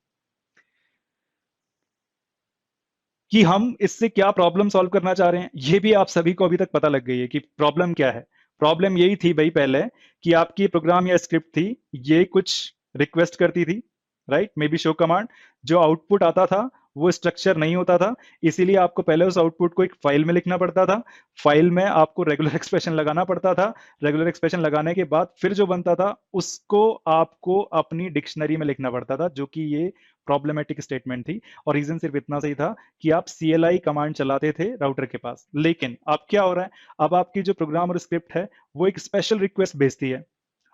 [SPEAKER 1] कि हम इससे क्या प्रॉब्लम सॉल्व करना चाह रहे हैं। ये भी आप सभी को अभी तक पता लग गई है कि प्रॉब्लम क्या है। प्रॉब्लम यही थी भाई पहले, कि आपकी प्रोग्राम या स्क्रिप्ट थी, ये कुछ रिक्वेस्ट करती थी, right, may be show command, जो आउटपुट आता था वो स्ट्रक्चर नहीं होता था। इसीलिए आपको पहले उस आउटपुट को एक फाइल में लिखना पड़ता था, फाइल में आपको रेगुलर एक्सप्रेशन लगाना पड़ता था, रेगुलर एक्सप्रेशन लगाने के बाद फिर जो बनता था उसको आपको अपनी डिक्शनरी में लिखना पड़ता था, जो कि ये प्रॉब्लमेटिक स्टेटमेंट थी। और रीजन सिर्फ इतना सही था कि आप CLI कमांड चलाते थे राउटर के पास। लेकिन अब क्या हो रहा है, अब आपकी जो प्रोग्राम और स्क्रिप्ट है वो एक स्पेशल रिक्वेस्ट भेजती है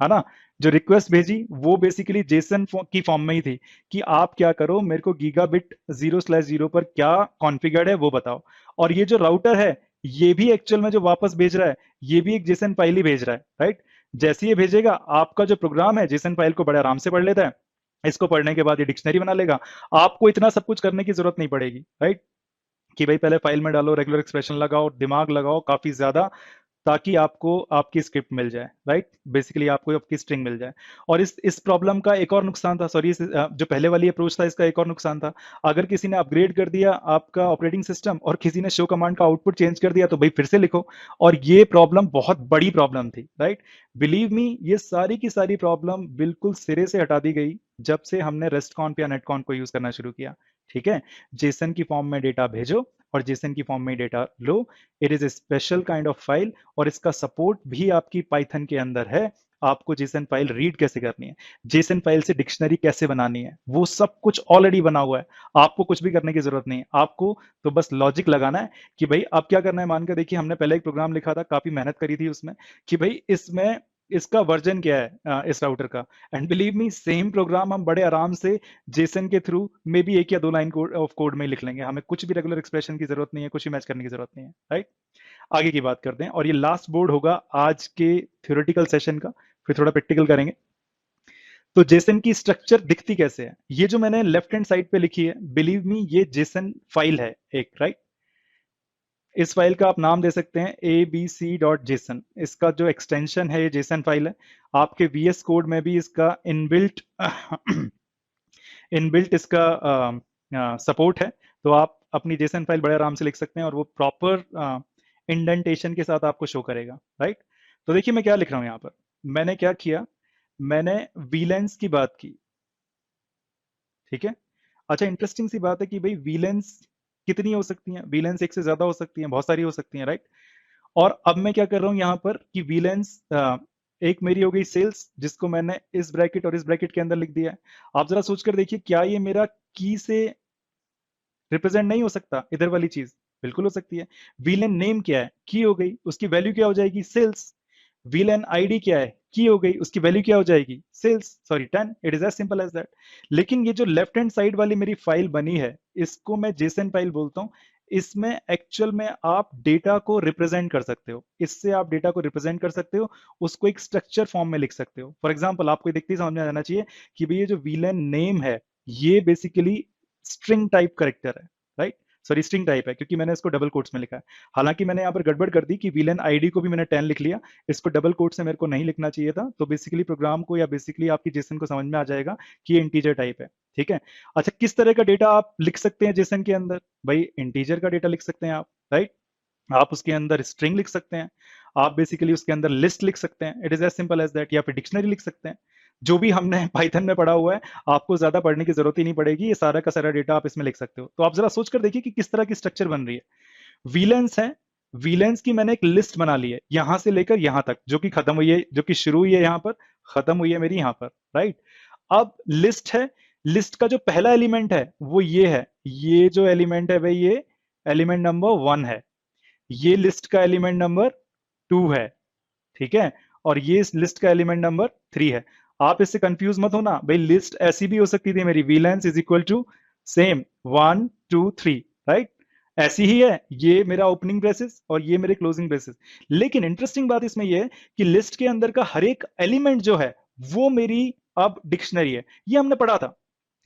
[SPEAKER 1] ना। जो रिक्वेस्ट भेजी वो बेसिकली जेसन की फॉर्म में ही थी, कि आप क्या करो, मेरे को गीगाबिट 0/0 पर क्या कॉन्फ़िगर्ड है वो बताओ। और ये जो राउटर है ये भी एक्चुअल में जो वापस भेज रहा है, ये भी एक जेसन फाइल ही भेज रहा है, राइट। जैसे ये भेजेगा, आपका जो प्रोग्राम है जेसन फाइल को बड़े आराम से पढ़ लेता है, इसको पढ़ने के बाद ये डिक्शनरी बना लेगा। आपको इतना सब कुछ करने की जरूरत नहीं पड़ेगी, राइट, कि भाई पहले फाइल में डालो, रेगुलर एक्सप्रेशन लगाओ, दिमाग लगाओ काफी ज्यादा, ताकि आपको आपकी स्क्रिप्ट मिल जाए, राइट, बेसिकली आपको आपकी स्ट्रिंग मिल जाए। और इस प्रॉब्लम का एक और नुकसान था, सॉरी, जो पहले वाली अप्रोच था इसका एक और नुकसान था। अगर किसी ने अपग्रेड कर दिया आपका ऑपरेटिंग सिस्टम और किसी ने शो कमांड का आउटपुट चेंज कर दिया, तो भाई फिर से लिखो। और ये प्रॉब्लम बहुत बड़ी प्रॉब्लम थी, राइट। बिलीव मी, ये सारी की सारी प्रॉब्लम बिल्कुल सिरे से हटा दी गई जब से हमने रेस्टकॉन्फ या नेटकॉन्फ को यूज करना शुरू किया, ठीक है। जेसन की फॉर्म में डेटा भेजो और जेसन की फॉर्म में data low. It is a special kind of file, और इसका सपोर्ट भी आपकी पाइथन के अंदर है। आपको जेसन फाइल रीड कैसे करनी है, जेसन फाइल से डिक्शनरी कैसे बनानी है, वो सब कुछ ऑलरेडी बना हुआ है। आपको कुछ भी करने की जरूरत नहीं है, आपको तो बस लॉजिक लगाना है कि भाई अब क्या करना है। मानकर देखिए, हमने पहले एक प्रोग्राम लिखा था, काफी मेहनत करी थी उसमें, कि भाई इसमें इसका वर्जन क्या है इस राउटर का। And believe me, same programme हम बड़े आराम से जेसन के थ्रू मे बी 1 या 2 लाइन ऑफ कोड में लिख लेंगे। हमें कुछ भी रेगुलर एक्सप्रेशन की जरूरत नहीं है, कुछ भी मैच करने की जरूरत नहीं है, राइट। आगे की बात करते हैं, और ये लास्ट बोर्ड होगा आज के थ्योरेटिकल सेशन का, फिर थोड़ा प्रैक्टिकल करेंगे। तो जेसन की स्ट्रक्चर दिखती कैसे है, ये जो मैंने लेफ्ट हैंड साइड पे लिखी है, बिलीव मी ये जेसन फाइल है एक, राइट। इस फाइल का आप नाम दे सकते हैं abc.json। इसका जो एक्सटेंशन है ये जेसन फाइल है। आपके VS कोड में भी इसका इनबिल्ट इनबिल्ट इसका सपोर्ट है। तो आप अपनी जेसन फाइल बड़े आराम से लिख सकते हैं, और वो प्रॉपर इंडेंटेशन के साथ आपको शो करेगा, राइट। तो देखिए मैं क्या लिख रहा हूं यहां पर, मैंने क्या किया, मैंने वीलेंस की बात की, ठीक है। अच्छा, इंटरेस्टिंग सी बात है कि भाई वीलेंस कितनी हो सकती है, वीलेंस एक से ज्यादा हो सकती है, बहुत सारी हो सकती है, राइट। और अब मैं क्या कर रहा हूं यहां पर कि वीलेंस एक मेरी हो गई सेल्स, जिसको मैंने इस ब्रैकेट और इस ब्रैकेट के अंदर लिख दिया है। आप जरा सोच कर देखिए, क्या ये मेरा की से रिप्रेजेंट नहीं हो सकता? इधर वाली चीज बिल्कुल हो सकती है। वीलेन नेम क्या है? की हो गई, उसकी वैल्यू क्या हो जाएगी? सेल्स। वीलेन आईडी क्या है? की हो गई, उसकी वैल्यू क्या हो जाएगी? Sales, sorry 10। It is as simple as that. लेकिन ये जो लेफ्ट हैंड साइड वाली मेरी फाइल बनी है, इसको मैं जेसन फाइल बोलता हूं। इसमें एक्चुअल में आप डेटा को रिप्रेजेंट कर सकते हो, इससे आप डेटा को रिप्रेजेंट कर सकते हो, उसको एक स्ट्रक्चर फॉर्म में लिख सकते हो। फॉर एग्जाम्पल आपको देखते ही समझ में आ जाना चाहिए कि भाई ये जो वीलेन नेम है, ये बेसिकली स्ट्रिंग टाइप करेक्टर है, राइट? सॉरी, स्ट्रिंग टाइप है, क्योंकि मैंने इसको डबल कोट्स में लिखा है। हालांकि मैंने यहाँ पर गड़बड़ कर दी कि वीलेन आईडी को भी मैंने 10 लिख लिया, इसको डबल कोट से मेरे को नहीं लिखना चाहिए था। तो बेसिकली प्रोग्राम को या बेसिकली आपकी जेसन को समझ में आ जाएगा कि ये इंटीजर टाइप है, ठीक है। अच्छा, किस तरह का डेटा आप लिख सकते हैं जेसन के अंदर? भाई इंटीजर का डेटा लिख सकते हैं आप, राइट? आप उसके अंदर स्ट्रिंग लिख सकते हैं, आप बेसिकली उसके अंदर लिस्ट लिख सकते हैं, it is as simple as that, या फिर डिक्शनरी लिख सकते हैं। जो भी हमने पाइथन में पढ़ा हुआ है, आपको ज्यादा पढ़ने की जरूरत ही नहीं पड़ेगी, ये सारा का सारा डेटा आप इसमें लिख सकते हो। तो आप जरा सोच कर देखिए कि किस तरह की स्ट्रक्चर बन रही है। वीलेंस है, वीलेंस की मैंने एक लिस्ट बना ली है, यहां से लेकर यहां तक, जो कि खत्म हुई है, जो कि शुरू हुई है यहां पर, खत्म हुई है मेरी यहां पर, राइट? अब लिस्ट है, लिस्ट का जो पहला एलिमेंट है वो ये है, ये जो एलिमेंट है भाई, ये एलिमेंट नंबर 1 है, ये लिस्ट का एलिमेंट नंबर 2 है, ठीक है, और ये इस लिस्ट का एलिमेंट नंबर 3 है। आप इससे कंफ्यूज मत होना भाई, लिस्ट ऐसी भी हो सकती थी मेरी, VLANs is equal to same 1 2 3, right? ऐसी ही है, ये मेरा ओपनिंग ब्रेसेस और ये मेरे क्लोजिंग ब्रेसेस। लेकिन इंटरेस्टिंग बात इसमें ये है कि लिस्ट के अंदर का हर एक एलिमेंट जो है वो मेरी अब डिक्शनरी है। ये हमने पढ़ा था,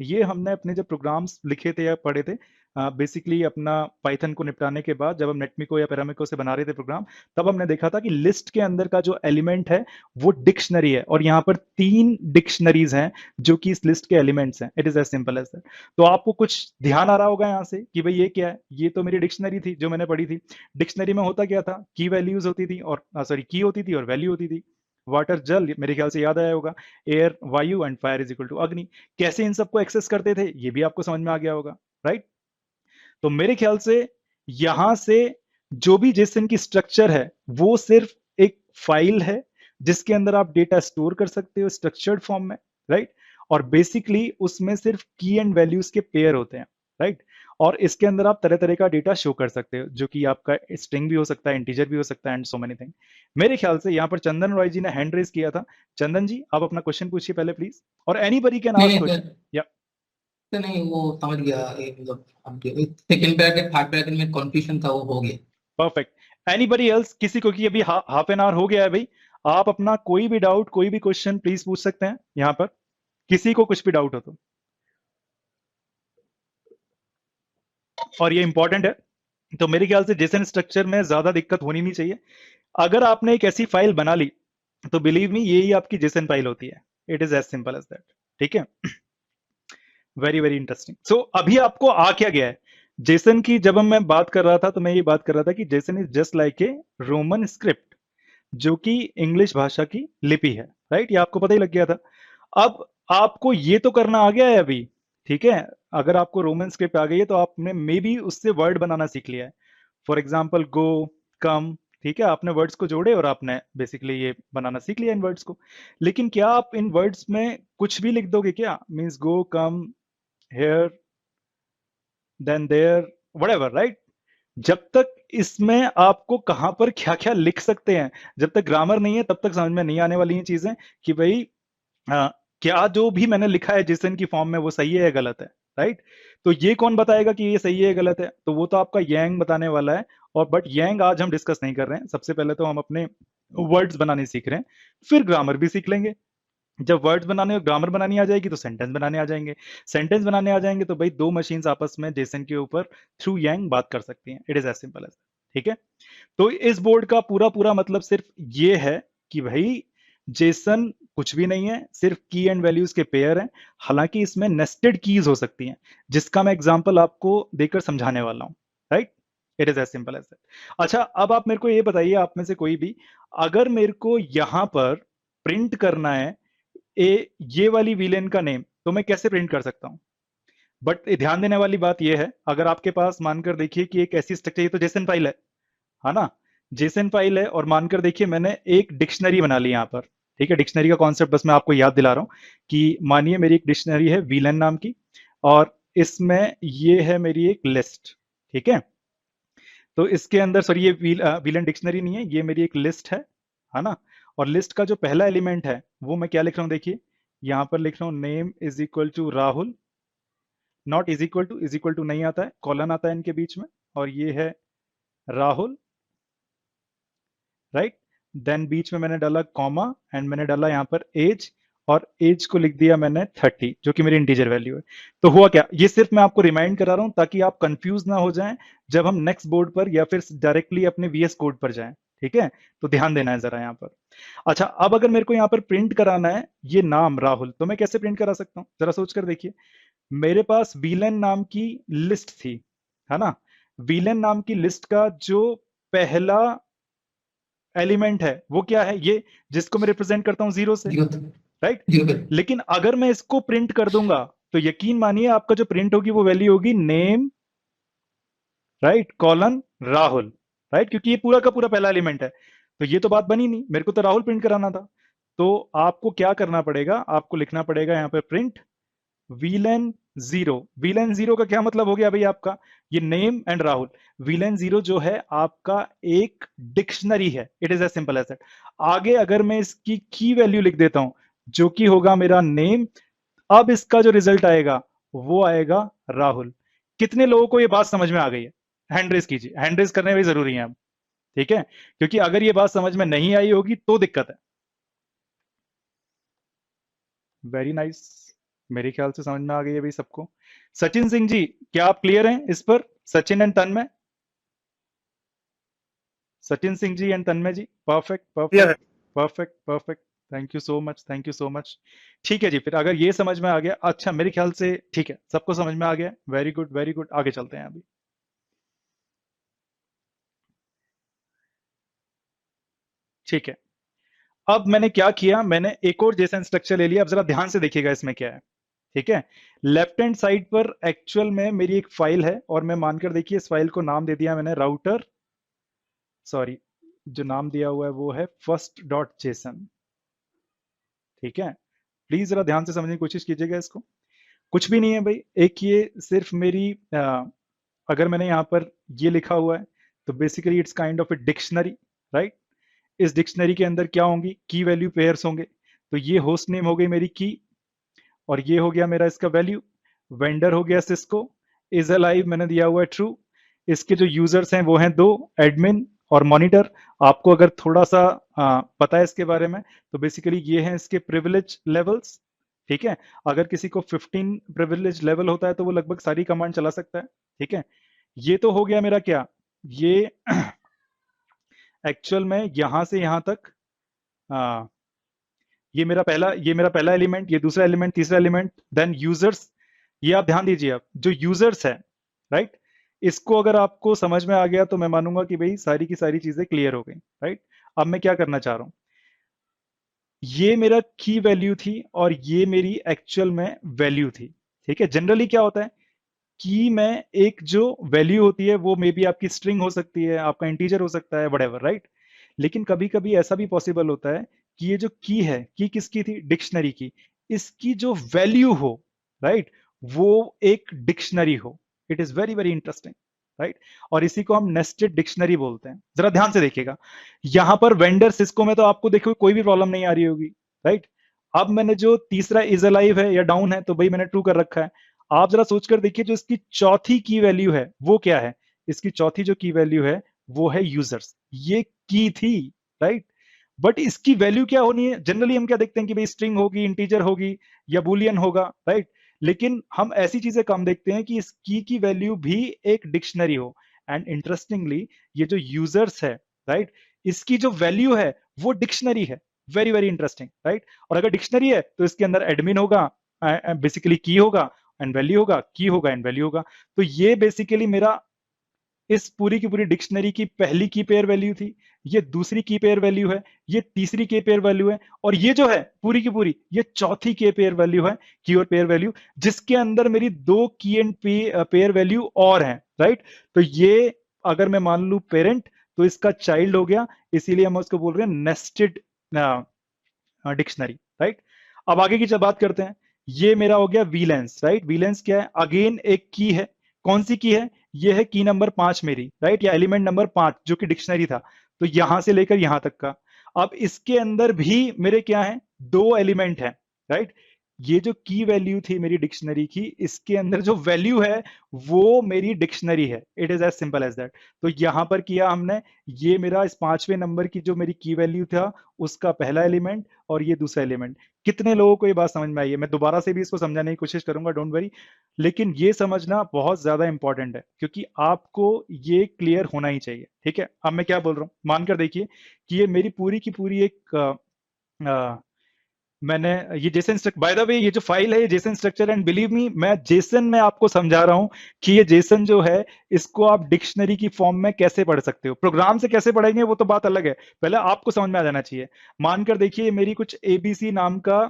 [SPEAKER 1] ये हमने अपने जब प्रोग्राम्स लिखे थे या पढ़े थे, बेसिकली अपना पाइथन को निपटाने के बाद, जब हम नेटमिको या पैरामिको से बना रहे थे प्रोग्राम, तब हमने देखा था कि लिस्ट के अंदर का जो एलिमेंट है वो डिक्शनरी है, और यहाँ पर 3 डिक्शनरीज हैं जो कि इस लिस्ट के एलिमेंट्स हैं। It is as simple as that. तो आपको कुछ ध्यान आ रहा होगा यहाँ से कि भाई ये क्या है? ये तो मेरी डिक्शनरी थी जो मैंने पढ़ी थी। डिक्शनरी में होता क्या था? की वैल्यूज होती थी, और सॉरी, की होती थी और वैल्यू होती थी। वाटर जल, मेरे ख्याल से याद आया होगा, air vayu and fire is equal to agni. कैसे इन सबको एक्सेस करते थे ये भी आपको समझ में आ गया होगा, राइट? तो मेरे ख्याल से यहां से जो भी जेसन की स्ट्रक्चर है वो सिर्फ एक फाइल है जिसके अंदर आप डेटा स्टोर कर सकते हो स्ट्रक्चर्ड फॉर्म में, राइट? और बेसिकली उसमें सिर्फ की एंड वैल्यूज के पेयर होते हैं, राइट? और इसके अंदर आप तरह तरह का डेटा शो कर सकते हो, जो कि आपका स्ट्रिंग भी हो सकता है, इंटीजर भी हो सकता है, एंड सो मेनी थिंग। मेरे ख्याल से यहाँ पर चंदन रॉय जी ने हैंड रेज किया था। चंदन जी, आप अपना क्वेश्चन पूछिए पहले प्लीज, और एनीबडी कैन
[SPEAKER 2] नहीं
[SPEAKER 1] आस्क
[SPEAKER 2] नहीं
[SPEAKER 1] क्वेश्चन।
[SPEAKER 2] सर।
[SPEAKER 1] या
[SPEAKER 2] सर नहीं, वो समझ गया ये, मतलब सेकंड ब्रैकेट थर्ड ब्रैकेट में कंफ्यूजन था, वो हो गया।
[SPEAKER 1] परफेक्ट। एनीबडी एल्स, किसी को, कि अभी हाफ एन आवर हो गया है भाई, आप अपना कोई भी डाउट, कोई भी क्वेश्चन प्लीज पूछ सकते हैं यहां पर, किसी को कुछ भी डाउट हो तो। और ये इंपॉर्टेंट है, तो मेरे ख्याल से जेसन स्ट्रक्चर में ज्यादा दिक्कत होनी नहीं चाहिए। अगर आपने एक ऐसी फाइल बना ली तो बिलीव मी, यही आपकी जेसन फाइल होती है। It is as simple as that, ठीक है। Very very interesting. सो अभी आपको आ क्या गया है जेसन की? जब मैं बात कर रहा था तो मैं ये बात कर रहा था कि Jason is just like a Roman script, जो कि इंग्लिश भाषा की लिपि है, राइट? ये आपको पता ही लग गया था। अब आपको ये तो करना आ गया है अभी, ठीक है। अगर आपको रोमन स्क्रिप्ट आ गई है तो आपने मे बी उससे वर्ड बनाना सीख लिया है। फॉर एग्जाम्पल गो, कम, ठीक है, आपने वर्ड्स को जोड़े और आपने बेसिकली ये बनाना सीख लिया इन वर्ड्स को। लेकिन क्या आप इन वर्ड्स में कुछ भी लिख दोगे क्या? Means go, come, here, then there, whatever, right? जब तक इसमें आपको कहां पर क्या क्या लिख सकते हैं, जब तक ग्रामर नहीं है तब तक समझ में नहीं आने वाली ये चीजें कि भाई क्या जो भी मैंने लिखा है जेसन की फॉर्म में वो सही है या गलत है, राइट? तो ये कौन बताएगा कि ये सही है या गलत है? तो वो तो आपका यांग बताने वाला है। और बट यांग आज हम डिस्कस नहीं कर रहे हैं, सबसे पहले तो हम अपने वर्ड्स बनाने सीख रहे हैं, फिर ग्रामर भी सीख लेंगे। जब वर्ड्स बनाने और ग्रामर बनानी आ जाएगी तो सेंटेंस बनाने आ जाएंगे। सेंटेंस बनाने आ जाएंगे तो भाई दो मशीन्स आपस में जेसन के ऊपर थ्रू यांग बात कर सकती हैं। It is as simple as, ठीक है। तो इस बोर्ड का पूरा पूरा मतलब सिर्फ ये है कि भाई जेसन कुछ भी नहीं है, सिर्फ की एंड वैल्यूज के पेयर हैं। हालांकि इसमें नेस्टेड कीज हो सकती हैं, जिसका मैं एग्जांपल आपको देकर समझाने वाला हूं, right? It is as simple as that. अच्छा, अब आप मेरे को ये बताइए, आप में से कोई भी, अगर मेरे को यहां पर प्रिंट करना है ये वाली विलेन का नेम, तो मैं कैसे प्रिंट कर सकता हूं? बट ध्यान देने वाली बात यह है, अगर आपके पास मानकर देखिए कि एक ऐसी स्ट्रक्चर, ये तो जेसन फाइल है ना, जेसन फाइल है, और मानकर देखिए मैंने एक डिक्शनरी बना ली यहाँ पर। ठीक है, डिक्शनरी का कॉन्सेप्ट बस मैं आपको याद दिला रहा हूँ कि मानिए मेरी एक डिक्शनरी है वीलन नाम की, और इसमें ये है मेरी एक लिस्ट। ठीक है, तो इसके अंदर सॉरी ये वीलन डिक्शनरी नहीं है, ये मेरी एक लिस्ट है ना। और लिस्ट का जो पहला एलिमेंट है वो मैं क्या लिख रहा हूँ, देखिए यहां पर लिख रहा हूँ name is equal to Rahul, not is equal to नहीं आता है, कॉलन आता है इनके बीच में, और ये है राहुल, राइट। देन बीच में मैंने डाला कॉमा, एंड मैंने डाला यहाँ पर एज, और एज को लिख दिया मैंने 30, जो कि मेरी इंटीजर वैल्यू है। तो हुआ क्या, ये सिर्फ मैं आपको रिमाइंड करा रहा हूं ताकि आप कंफ्यूज ना हो जाएं जब हम नेक्स्ट बोर्ड पर या फिर डायरेक्टली अपने वीएस कोड पर जाएं। ठीक है, तो ध्यान देना है जरा यहाँ पर। अच्छा, अब अगर मेरे को यहाँ पर प्रिंट कराना है ये नाम राहुल, तो मैं कैसे प्रिंट करा सकता हूँ, जरा सोच कर देखिए। मेरे पास वीलन नाम की लिस्ट थी, है ना। वीलन नाम की लिस्ट का जो पहला एलिमेंट है वो क्या है, ये जिसको मैं रिप्रेजेंट करता हूं जीरो से,
[SPEAKER 2] जीरो
[SPEAKER 1] राइट।
[SPEAKER 2] जीरो पे।
[SPEAKER 1] लेकिन अगर मैं इसको प्रिंट कर दूंगा तो यकीन मानिए आपका जो प्रिंट होगी वो वैल्यू होगी name, right, colon Rahul, right, क्योंकि ये पूरा का पूरा पहला एलिमेंट है। तो ये तो बात बनी नहीं, मेरे को तो राहुल प्रिंट कराना था। तो आपको क्या करना पड़ेगा, आपको लिखना पड़ेगा यहाँ पे print VLAN zero. VLAN zero का क्या मतलब हो गया भाई आपका, ये name and Rahul. VLAN zero जो है आपका एक डिक्शनरी है, it is as simple as that. आगे अगर मैं इसकी की वैल्यू लिख देता हूं जो कि होगा मेरा नेम, अब इसका जो रिजल्ट आएगा वो आएगा राहुल। कितने लोगों को ये बात समझ में आ गई है, हैंड रेज कीजिए, हैंड रेज करने भी जरूरी है अब। ठीक है, क्योंकि अगर ये बात समझ में नहीं आई होगी तो दिक्कत है। वेरी नाइस, मेरे ख्याल से समझ में आ गई है भाई सबको। सचिन सिंह जी, क्या आप क्लियर हैं इस पर, Sachin and Tanmay, Sachin Singh ji and Tanmay ji, perfect
[SPEAKER 3] clear
[SPEAKER 1] perfect
[SPEAKER 3] है।
[SPEAKER 1] Perfect perfect. Thank you so much, thank you so much. ठीक है जी, फिर अगर ये समझ में आ गया, अच्छा मेरे ख्याल से ठीक है, सबको समझ में आ गया, वेरी गुड वेरी गुड, आगे चलते हैं अभी। ठीक है, अब मैंने क्या किया, मैंने एक और जेसन स्ट्रक्चर ले लिया। अब जरा ध्यान से देखिएगा इसमें क्या है। ठीक है, लेफ्ट हैंड साइड पर एक्चुअल में मेरी एक फाइल है, और मैं मानकर देखिए इस फाइल को नाम दे दिया मैंने राउटर, सॉरी जो नाम दिया हुआ है वो है फर्स्ट डॉट जेसन। ठीक है, प्लीज जरा ध्यान से समझने की कोशिश कीजिएगा इसको। कुछ भी नहीं है भाई, एक ये सिर्फ मेरी अगर मैंने यहाँ पर ये लिखा हुआ है तो basically it's kind of a dictionary, right. इस डिक्शनरी के अंदर क्या होंगी, की वैल्यू पेयर्स होंगे। तो ये होस्ट नेम हो गई मेरी की, और ये हो गया मेरा इसका वैल्यू। वेंडर हो गया सिस्को, इज अलाइव मैंने दिया हुआ है ट्रू। इसके जो यूजर्स हैं वो हैं दो, एडमिन और मॉनिटर। आपको अगर थोड़ा सा पता है इसके बारे में तो बेसिकली ये हैं इसके प्रिविलेज लेवल्स। ठीक है, अगर किसी को 15 प्रिविलेज लेवल होता है तो वो लगभग सारी कमांड चला सकता है। ठीक है, ये तो हो गया मेरा क्या, ये एक्चुअल में यहां से यहां तक ये मेरा पहला एलिमेंट, ये दूसरा एलिमेंट, तीसरा एलिमेंट, देन यूजर्स। ये आप ध्यान दीजिए, आप जो यूजर्स है, राइट, इसको अगर आपको समझ में आ गया तो मैं मानूंगा कि भाई सारी की सारी चीजें क्लियर हो गई, राइट। अब मैं क्या करना चाह रहा हूं, ये मेरा की वैल्यू थी और ये मेरी एक्चुअल में वैल्यू थी। ठीक है, जनरली क्या होता है की में एक जो वैल्यू होती है वो मे बी आपकी स्ट्रिंग हो सकती है, आपका इंटीजर हो सकता है, वटेवर, राइट। लेकिन कभी कभी ऐसा भी पॉसिबल होता है कि ये जो की है, की किसकी थी, डिक्शनरी की, इसकी जो वैल्यू हो, राइट, वो एक डिक्शनरी हो। It is very very interesting, right. और इसी को हम नेस्टेड डिक्शनरी बोलते हैं। जरा ध्यान से देखिएगा, यहां पर वेंडर सिस्को में तो आपको देखो कोई भी प्रॉब्लम नहीं आ रही होगी, राइट। अब मैंने जो तीसरा इज अलाइव है या डाउन है तो भाई मैंने ट्रू कर रखा है। आप जरा सोचकर देखिए जो इसकी चौथी की वैल्यू है वो क्या है, इसकी चौथी जो की वैल्यू है वो है यूजर्स, ये की थी, राइट। बट इसकी वैल्यू क्या होनी है, जनरली हम क्या देखते हैं कि भाई स्ट्रिंग होगी, इंटीजर होगी या बुलियन होगा, राइट। लेकिन हम ऐसी चीजें कम देखते हैं कि इस की वैल्यू भी एक डिक्शनरी हो। एंड इंटरेस्टिंगली ये जो यूजर्स है, राइट, इसकी जो वैल्यू है वो डिक्शनरी है। Very very interesting, right. और अगर डिक्शनरी है तो इसके अंदर एडमिन होगा, बेसिकली की होगा एंड वैल्यू होगा, की होगा एंड वैल्यू होगा। तो ये बेसिकली मेरा इस पूरी की पूरी डिक्शनरी की पहली की पेयर वैल्यू थी, ये दूसरी की पेयर वैल्यू है, ये तीसरी की पेयर वैल्यू है, और ये जो है पूरी की पूरी ये चौथी की पेयर वैल्यू है, की और पेयर वैल्यू, जिसके अंदर मेरी दो की एंड पेयर वैल्यू और हैं, राइट। तो ये अगर मैं मान लू पेरेंट तो इसका चाइल्ड हो गया, इसीलिए हम उसको बोल रहे हैं नेस्टेड डिक्शनरी, राइट। अब आगे की जब बात करते हैं, ये मेरा हो गया वीलेंस, राइट। वीलेंस क्या है? अगेन एक की है। कौन सी की है? ये है की नंबर 5 मेरी, राइट, या एलिमेंट नंबर 5 जो कि डिक्शनरी था, तो यहां से लेकर यहां तक का। अब इसके अंदर भी मेरे क्या है? दो एलिमेंट है, राइट। ये जो की वैल्यू थी मेरी डिक्शनरी की, इसके अंदर जो वैल्यू है वो मेरी डिक्शनरी है। It is as simple as that. तो यहां पर किया हमने, ये मेरा इस 5वें नंबर की जो मेरी की वैल्यू था उसका पहला एलिमेंट, और ये दूसरा एलिमेंट। कितने लोगों को ये बात समझ में आई है? मैं दोबारा से भी इसको समझाने की कोशिश करूंगा, डोंट वरी। लेकिन ये समझना बहुत ज्यादा इंपॉर्टेंट है, क्योंकि आपको ये क्लियर होना ही चाहिए, ठीक है। अब मैं क्या बोल रहा हूं, मानकर देखिए कि ये मेरी पूरी की पूरी एक मैंने ये Jason structure, by the way ये जो फाइल है ये Jason structure, and believe me मैं जेसन में आपको समझा रहा हूं कि ये जेसन जो है इसको आप डिक्शनरी की फॉर्म में कैसे पढ़ सकते हो। प्रोग्राम से कैसे पढ़ेंगे वो तो बात अलग है, पहले आपको समझ में आ जाना चाहिए। मानकर देखिए मेरी कुछ एबीसी नाम का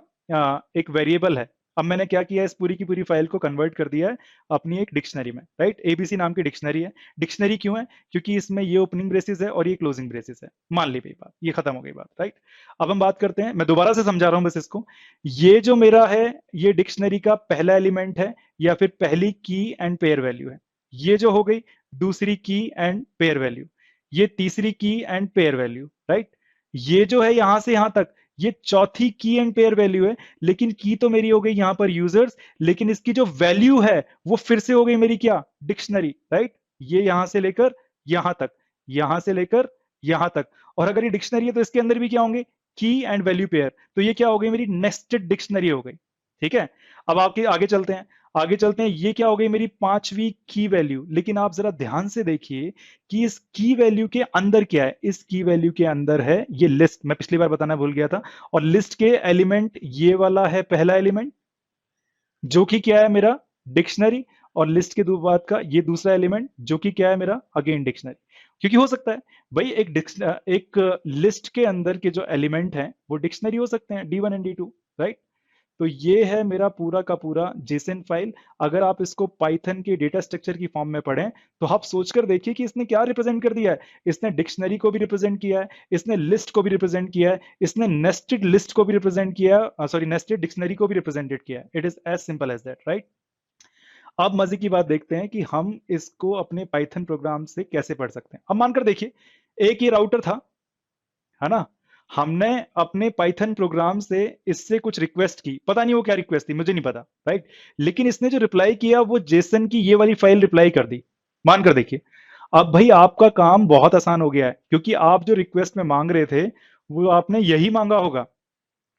[SPEAKER 1] एक वेरिएबल है। अब मैंने क्या किया, इस पूरी की पूरी फाइल को कन्वर्ट कर दिया है अपनी एक डिक्शनरी में, राइट। एबीसी नाम की डिक्शनरी है। डिक्शनरी क्यों है? क्योंकि इसमें ये ओपनिंग ब्रेसेस है और ये क्लोजिंग ब्रेसेस है। मान ली गई बात, ये खत्म हो गई बात, राइट। अब हम बात करते हैं, मैं दोबारा से समझा रहा हूं बस इसको। ये जो मेरा है ये डिक्शनरी का पहला एलिमेंट है, या फिर पहली की एंड पेयर वैल्यू है। ये जो हो गई दूसरी की एंड पेयर वैल्यू, ये तीसरी की एंड पेयर वैल्यू, राइट। ये जो है यहां से यहां तक ये चौथी की एंड पेयर वैल्यू है। लेकिन की तो मेरी हो गई यहां पर यूजर्स, लेकिन इसकी जो वैल्यू है वो फिर से हो गई मेरी क्या? Dictionary, right. ये यहां से लेकर यहां तक, यहां से लेकर यहां तक। और अगर ये डिक्शनरी है तो इसके अंदर भी क्या होंगे? की एंड वैल्यू पेयर। तो ये क्या हो गई? मेरी नेस्टेड डिक्शनरी हो गई, ठीक है। अब आपके आगे चलते हैं, आगे चलते हैं। ये क्या हो गई? मेरी 5वीं की वैल्यू। लेकिन आप जरा ध्यान से देखिए कि इस की वैल्यू के अंदर क्या है। इस की वैल्यू के अंदर है ये लिस्ट, मैं पिछली बार बताना भूल गया था। और लिस्ट के एलिमेंट ये वाला है पहला एलिमेंट, जो कि क्या है मेरा? डिक्शनरी। और लिस्ट के दो बाद का ये दूसरा एलिमेंट, जो कि क्या है मेरा? Again dictionary. क्योंकि हो सकता है भाई एक लिस्ट के अंदर के जो एलिमेंट हैं वो डिक्शनरी हो सकते हैं, D1 एंड D2, राइट। तो ये है मेरा पूरा का पूरा जेसन फाइल। अगर आप इसको पाइथन के डेटा स्ट्रक्चर की फॉर्म में पढ़ें तो आप सोचकर देखिए कि इसने क्या रिप्रेजेंट कर दिया है। इसने डिक्शनरी को भी रिप्रेजेंट किया है, इसने लिस्ट को भी रिप्रेजेंट किया है, इसने नेस्टेड लिस्ट को भी रिप्रेजेंट किया है, सॉरी नेस्टेड डिक्शनरी को भी रिप्रेजेंटेड किया है। It is as simple as that, right. अब मजे की बात देखते हैं कि हम इसको अपने पाइथन प्रोग्राम से कैसे पढ़ सकते हैं। अब मानकर देखिए एक ये राउटर था, है ना। हमने अपने पाइथन प्रोग्राम से इससे कुछ रिक्वेस्ट की, पता नहीं वो क्या रिक्वेस्ट थी, मुझे नहीं पता, राइट। लेकिन इसने जो रिप्लाई किया वो जेसन की ये वाली फाइल रिप्लाई कर दी। मानकर देखिए अब भाई आपका काम बहुत आसान हो गया है, क्योंकि आप जो रिक्वेस्ट में मांग रहे थे वो आपने यही मांगा होगा,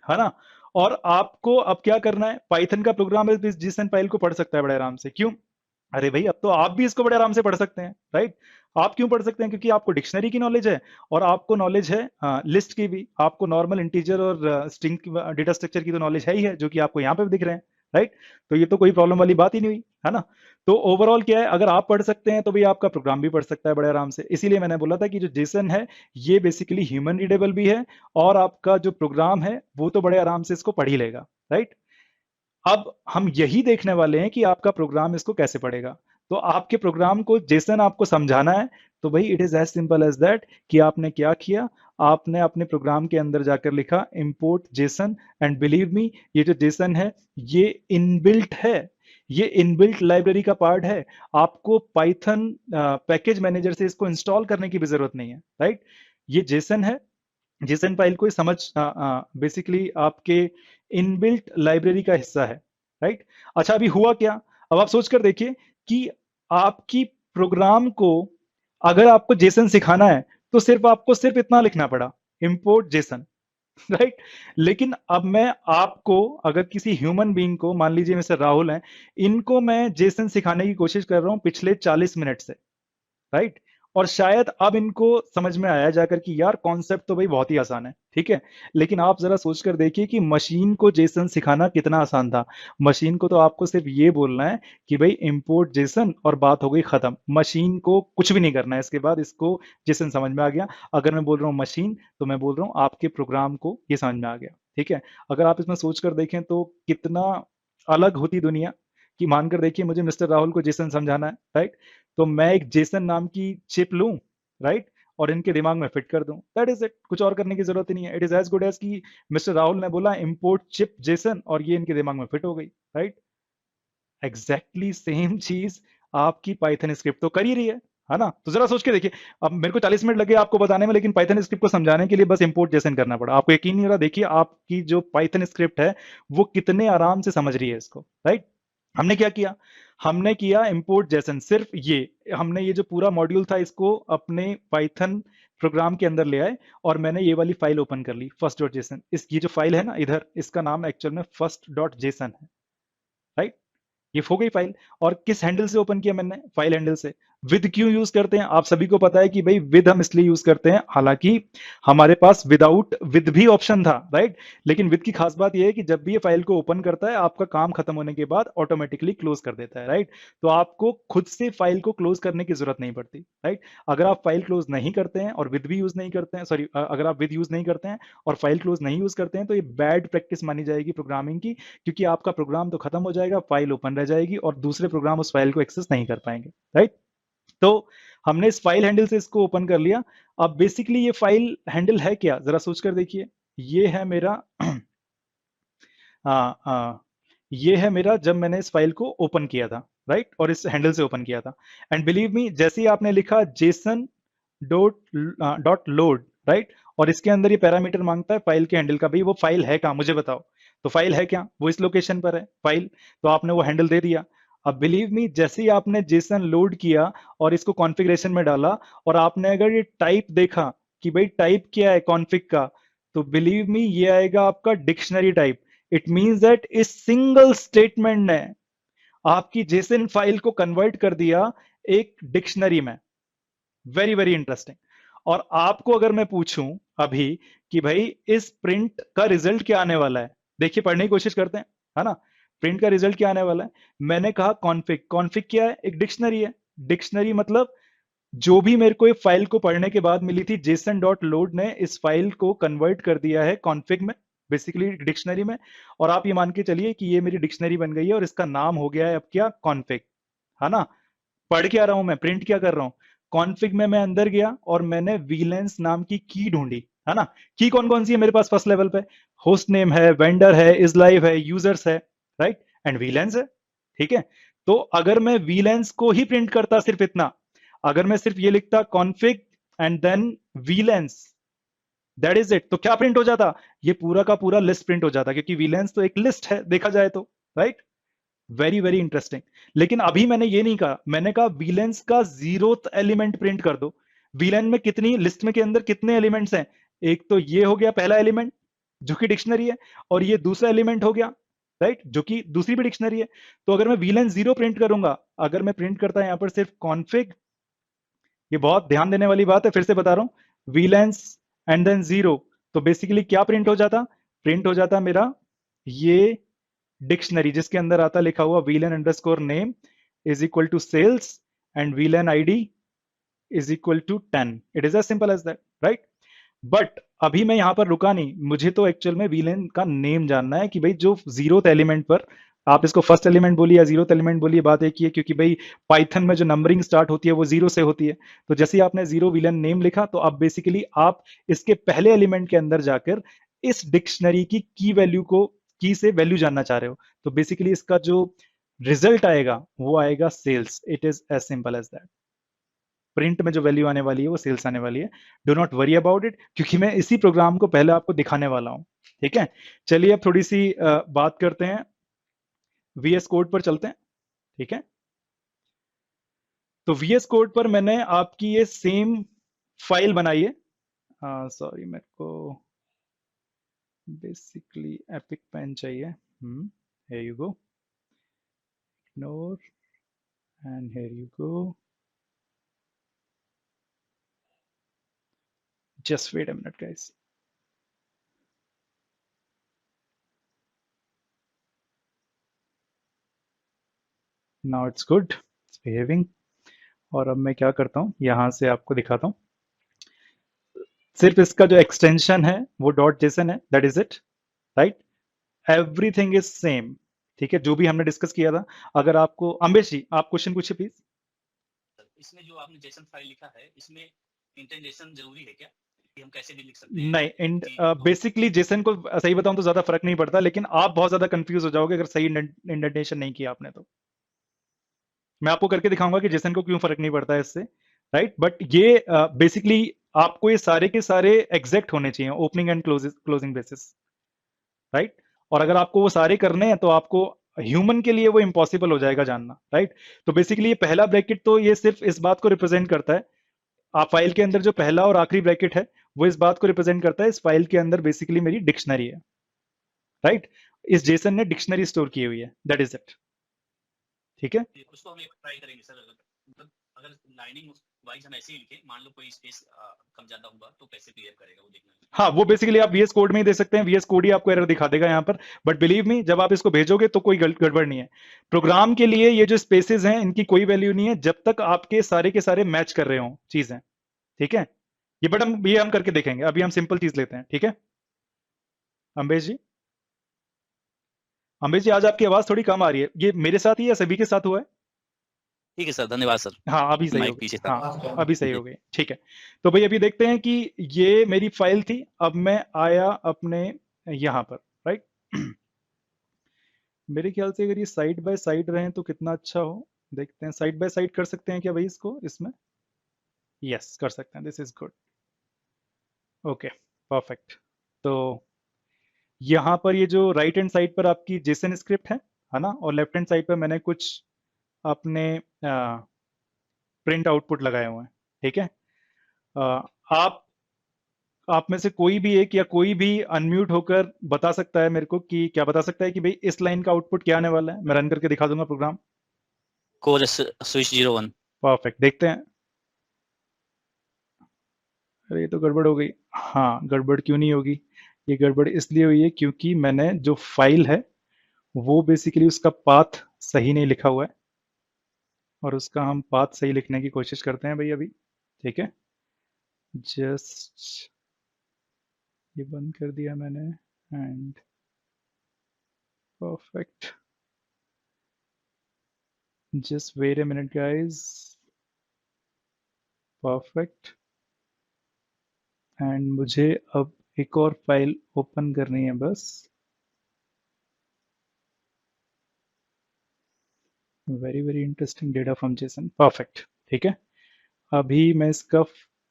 [SPEAKER 1] है ना। और आपको अब क्या करना है? पाइथन का प्रोग्राम इस जेसन फाइल को पढ़ सकता है बड़े आराम से। क्यों? अरे भाई अब तो आप भी इसको बड़े आराम से पढ़ सकते हैं, राइट। आप क्यों पढ़ सकते हैं? क्योंकि आपको डिक्शनरी की नॉलेज है, और आपको नॉलेज है लिस्ट की भी, आपको नॉर्मल इंटीजर और स्ट्रिंग डेटा स्ट्रक्चर की तो नॉलेज है ही है, जो कि आपको यहाँ पे भी दिख रहे हैं, राइट। तो ये तो कोई प्रॉब्लम वाली बात ही नहीं हुई, है ना। तो ओवरऑल क्या है, अगर आप पढ़ सकते हैं तो भाई आपका प्रोग्राम भी पढ़ सकता है बड़े आराम से। इसीलिए मैंने बोला था कि जो जेसन है ये बेसिकली ह्यूमन रीडेबल भी है, और आपका जो प्रोग्राम है वो तो बड़े आराम से इसको पढ़ ही लेगा, राइट। अब हम यही देखने वाले हैं कि आपका प्रोग्राम इसको कैसे पढ़ेगा। तो आपके प्रोग्राम को जेसन आपको समझाना है, तो भाई it is as simple as that कि आपने क्या किया, आपने अपने प्रोग्राम के अंदर जाकर लिखा import Jason. And believe me ये जो जेसन है ये इनबिल्ट है, ये इनबिल्ट लाइब्रेरी का पार्ट है। आपको पाइथन पैकेज मैनेजर से इसको इंस्टॉल करने की भी जरूरत नहीं है, राइट। ये जेसन है, जेसन फाइल को समझ बेसिकली आपके इनबिल्ट लाइब्रेरी का हिस्सा है, राइट। अच्छा अभी हुआ क्या? अब आप सोचकर देखिए कि आपकी प्रोग्राम को अगर आपको जेसन सिखाना है तो सिर्फ आपको सिर्फ इतना लिखना पड़ा, इंपोर्ट जेसन, राइट। लेकिन अब मैं आपको, अगर किसी ह्यूमन बीइंग को, मान लीजिए मिस्टर राहुल हैं, इनको मैं जेसन सिखाने की कोशिश कर रहा हूं पिछले 40 मिनट से, राइट। और शायद अब इनको समझ में आया जाकर कि यार कॉन्सेप्ट तो भाई बहुत ही आसान है, ठीक है। लेकिन आप जरा सोचकर देखिए कि मशीन को जेसन सिखाना कितना आसान था। मशीन को तो आपको सिर्फ ये बोलना है कि भाई इंपोर्ट जेसन, और बात हो गई खत्म। मशीन को कुछ भी नहीं करना है इसके बाद, इसको जेसन समझ में आ गया। अगर मैं बोल रहा हूँ मशीन तो मैं बोल रहा हूँ आपके प्रोग्राम को ये समझ में आ गया, ठीक है। अगर आप इसमें सोचकर देखें तो कितना अलग होती दुनिया, कि मानकर देखिए मुझे मिस्टर राहुल को जेसन समझाना है, राइट। तो मैं एक जेसन नाम की चिप लूं, राइट, और इनके दिमाग में फिट कर दूं, दैट इज इट, कुछ और करने की जरूरत ही नहीं है। It is as good as कि मिस्टर राहुल ने बोला इंपोर्ट चिप जेसन और ये इनके दिमाग में फिट हो गई, राइट। एग्जैक्टली सेम चीज आपकी पाइथन स्क्रिप्ट तो कर ही रही है ना। तो जरा सोच के देखिए, अब मेरे को 40 मिनट लगे आपको बताने में, लेकिन पाइथन स्क्रिप्ट को समझाने के लिए बस इंपोर्ट जेसन करना पड़ा, आपको यकीन नहीं हो रहा। देखिए आपकी जो पाइथन स्क्रिप्ट है वो कितने आराम से समझ रही है इसको, राइट। हमने क्या किया, हमने किया इंपोर्ट जेसन, सिर्फ ये हमने ये जो पूरा मॉड्यूल था इसको अपने पाइथन प्रोग्राम के अंदर ले आए और मैंने ये वाली फाइल ओपन कर ली, फर्स्ट डॉट जेसन। इस ये जो फाइल है ना इधर, इसका नाम एक्चुअल में फर्स्ट डॉट जेसन है, राइट। ये हो गई फाइल। और किस हैंडल से ओपन किया मैंने, फाइल हैंडल से। विद क्यों यूज करते हैं, आप सभी को पता है कि भाई विद हम इसलिए यूज करते हैं, हालांकि हमारे पास विदाउट विद भी ऑप्शन था, राइट। लेकिन विद की खास बात यह है कि जब भी ये फाइल को ओपन करता है आपका काम खत्म होने के बाद ऑटोमेटिकली क्लोज कर देता है, राइट। तो आपको खुद से फाइल को क्लोज करने की जरूरत नहीं पड़ती, राइट। अगर आप फाइल क्लोज नहीं करते हैं और विद भी यूज नहीं करते हैं, सॉरी, अगर आप विद यूज नहीं करते हैं और फाइल क्लोज नहीं यूज करते हैं तो ये बैड प्रैक्टिस मानी जाएगी प्रोग्रामिंग की, क्योंकि आपका प्रोग्राम तो खत्म हो जाएगा, फाइल ओपन रह जाएगी और दूसरे प्रोग्राम उस फाइल को एक्सेस नहीं कर पाएंगे, राइट। तो हमने इस फाइल हैंडल से इसको ओपन कर लिया। अब बेसिकली ये फाइल हैंडल है क्या, जरा सोचकर देखिए। ये है मेरा ये है मेरा जब मैंने इस फाइल को ओपन किया था, राइट, और इस हैंडल से ओपन किया था। एंड बिलीव मी, जैसे ही आपने लिखा जेसन डॉट लोड, राइट, और इसके अंदर ये पैरामीटर मांगता है फाइल के हैंडल का, भाई वो फाइल है कहाँ मुझे बताओ। तो फाइल है क्या, वो इस लोकेशन पर है फाइल, तो आपने वो हैंडल दे दिया। अब बिलीव मी, जैसे ही आपने जेसन लोड किया और इसको कॉन्फ़िगरेशन में डाला और आपने अगर ये टाइप देखा कि भाई टाइप क्या है कॉन्फ़िग का, तो बिलीव मी ये आएगा आपका dictionary type. It means that इस सिंगल स्टेटमेंट ने आपकी जेसन फाइल को कन्वर्ट कर दिया एक डिक्शनरी में। Very very interesting. और आपको अगर मैं पूछूं अभी कि भाई इस प्रिंट का रिजल्ट क्या आने वाला है, देखिए पढ़ने की कोशिश करते हैं, है ना। प्रिंट का रिजल्ट क्या आने वाला है, मैंने कहा कॉन्फिग। कॉन्फिग क्या है, एक डिक्शनरी है। डिक्शनरी मतलब जो भी मेरे को एक फाइल को पढ़ने के बाद मिली थी, जेसन डॉट लोड ने इस फाइल को कन्वर्ट कर दिया है कॉन्फिग में, बेसिकली डिक्शनरी में। और आप ये मान के चलिए कि ये मेरी डिक्शनरी बन गई है और इसका नाम हो गया है अब क्या, कॉन्फिग, है ना। पढ़ क्या रहा हूं मैं, प्रिंट क्या कर रहा हूं। कॉन्फिग में मैं अंदर गया और मैंने वीलेंस नाम की की ढूंढी, है ना। की कौन कौन सी है मेरे पास फर्स्ट लेवल पे, होस्ट नेम है, वेंडर है, इज लाइव है, यूजर्स है, राइट, एंड वीलेंस है, ठीक है। तो अगर मैं वीलेंस को ही प्रिंट करता, सिर्फ इतना, अगर मैं सिर्फ ये लिखता config and then VLANs, that is it, तो क्या प्रिंट हो जाता, ये पूरा का पूरा लिस्ट प्रिंट हो जाता, क्योंकि वीलेंस तो एक लिस्ट है देखा जाए तो, राइट। Very very interesting. लेकिन अभी मैंने ये नहीं कहा, मैंने कहा वीलेंस का 0th एलिमेंट प्रिंट कर दो। वीलेन में कितनी, लिस्ट में के अंदर कितने एलिमेंट्स हैं, एक तो ये हो गया पहला एलिमेंट जो कि डिक्शनरी है, और ये दूसरा एलिमेंट हो गया, राइट, जो कि दूसरी भी डिक्शनरी है। तो अगर मैं वीलेन 0 प्रिंट करूंगा, अगर मैं प्रिंट करता यहां पर सिर्फ कॉन्फिग, ये बहुत ध्यान देने वाली बात है, फिर से बता रहा हूं, वीलेंस एंड देन 0, तो बेसिकली क्या प्रिंट हो जाता, प्रिंट हो जाता मेरा ये डिक्शनरी, जिसके अंदर आता लिखा हुआ VLAN underscore name is equal to sales and VLAN ID is equal to 10। It is as simple as that, right. But अभी मैं यहां पर रुका नहीं, मुझे तो एक्चुअल में वीलन का नेम जानना है कि भाई जो 0th एलिमेंट पर, आप इसको फर्स्ट एलिमेंट बोलिए या 0th एलिमेंट बोलिए, बात एक ही है, क्योंकि भाई पाइथन में जो नंबरिंग स्टार्ट होती है वो 0 से होती है। तो जैसे ही आपने 0 विलन नेम लिखा, तो अब बेसिकली आप इसके पहले एलिमेंट के अंदर जाकर इस डिक्शनरी की वैल्यू को, की से वैल्यू जानना चाह रहे हो। तो बेसिकली इसका जो रिजल्ट आएगा वो आएगा sales. It is as simple as that. Print में जो वैल्यू आने वाली है वो सेल्स आने वाली है। Do not worry about it, क्योंकि मैं इसी प्रोग्राम को पहले आपको दिखाने वाला हूं, ठीक है। चलिए अब थोड़ी सी बात करते हैं, वीएस कोड पर चलते हैं, ठीक है। तो वीएस कोड पर मैंने आपकी ये सेम फाइल बनाई है, सॉरी मेरे को बेसिकली एपिक पेन चाहिए, here you go, ignore, and here you go, just wait a minute guys. Now it's good, it's behaving। और अब मैं क्या करता हूँ, यहां से आपको दिखाता हूँ, सिर्फ इसका जो एक्सटेंशन है वो डॉट जेसन है, that is it, right. Everything is same, ठीक है, जो भी हमने डिस्कस किया था। अगर आपको, अम्बेश जी आप क्वेश्चन पूछिए प्लीज।
[SPEAKER 3] इसमें जो आपने जेसन फाइल लिखा है, इसमें इंटेंशन जरूरी है क्या कि हम कैसे भी लिख सकते हैं?
[SPEAKER 1] नहीं, बेसिकली जेसन को सही बताऊं तो ज्यादा फर्क नहीं पड़ता, लेकिन आप बहुत ज्यादा कंफ्यूज हो जाओगे अगर सही इंडेंटेशन नहीं किया आपने तो। मैं आपको करके दिखाऊंगा कि जेसन को क्यों फर्क नहीं पड़ता है इससे, राइट। बट ये बेसिकली आपको ये सारे के सारे एग्जैक्ट होने चाहिए, opening and closing basis, right. और अगर आपको वो सारे करने हैं तो आपको ह्यूमन के लिए वो इम्पॉसिबल हो जाएगा जानना, राइट। तो बेसिकली ये पहला ब्रैकेट तो ये सिर्फ इस बात को रिप्रेजेंट करता है, आप फाइल के अंदर जो पहला और आखिरी ब्रैकेट है वो इस बात को रिप्रेजेंट करता है इस फाइल के अंदर बेसिकली मेरी डिक्शनरी है, राइट। इस जेसन ने डिक्शनरी स्टोर की हुई है, दैट इज इट, ठीक है।
[SPEAKER 3] उसको हम एक ट्राई करेंगे सर। मतलब अगर लाइनिंग वाइज हम ऐसे ही लिखें, मान लो कोई स्पेस कम ज्यादा हुआ तो कैसे बिहेव करेगा वो देखना है।
[SPEAKER 1] हाँ, वो बेसिकली आप VS कोड में ही दे सकते हैं, VS कोड ही आपको एरर दिखा देगा यहाँ पर। बट बिलीव मी, जब आप इसको भेजोगे तो कोई गड़बड़ नहीं है। प्रोग्राम के लिए ये जो स्पेसेस हैं इनकी कोई वैल्यू नहीं है जब तक आपके सारे के सारे मैच कर रहे हो चीजें, ठीक है। ये हम करके देखेंगे, अभी हम सिंपल चीज लेते हैं, ठीक है। अम्बेश जी, अम्बेश जी आज आपकी आवाज थोड़ी कम आ रही है, ये मेरे साथ ही या सभी के साथ हुआ है?
[SPEAKER 3] ठीक है सर, धन्यवाद सर।
[SPEAKER 1] हाँ अभी सही हो
[SPEAKER 3] माइक
[SPEAKER 1] गई,
[SPEAKER 3] पीछे था।
[SPEAKER 1] हाँ अभी सही हो गई, ठीक है। तो भाई अभी देखते हैं कि ये मेरी फाइल थी, अब मैं आया अपने यहां पर, राइट। मेरे ख्याल से अगर ये साइड बाय साइड रहे तो कितना अच्छा हो, देखते हैं। साइड बाय साइड कर सकते हैं क्या भाई इसको, इसमें यस कर सकते हैं, this is good, okay perfect. तो यहाँ पर ये जो राइट हैंड साइड पर आपकी जेसन स्क्रिप्ट है ना, और लेफ्ट हैंड साइड पर मैंने कुछ अपने प्रिंट आउटपुट लगाए हुए हैं, ठीक है। आप में से कोई भी एक या कोई भी अनम्यूट होकर बता सकता है मेरे को कि क्या बता सकता है कि भाई इस लाइन का आउटपुट क्या आने वाला है? मैं रन करके दिखा दूंगा प्रोग्राम।
[SPEAKER 3] Core switch 01।
[SPEAKER 1] परफेक्ट, देखते हैं। अरे ये तो गड़बड़ हो गई। हाँ, गड़बड़ क्यों नहीं होगी? ये गड़बड़ इसलिए हुई है क्योंकि मैंने जो फाइल है वो बेसिकली उसका पाथ सही नहीं लिखा हुआ है, और उसका हम पाथ सही लिखने की कोशिश करते हैं भाई अभी, ठीक है। जस्ट ये बंद कर दिया मैंने, and perfect, just wait a minute guys, perfect. And मुझे अब एक और फाइल ओपन करनी है बस, very very interesting data from JSON, perfect, ठीक है। अभी मैं इसका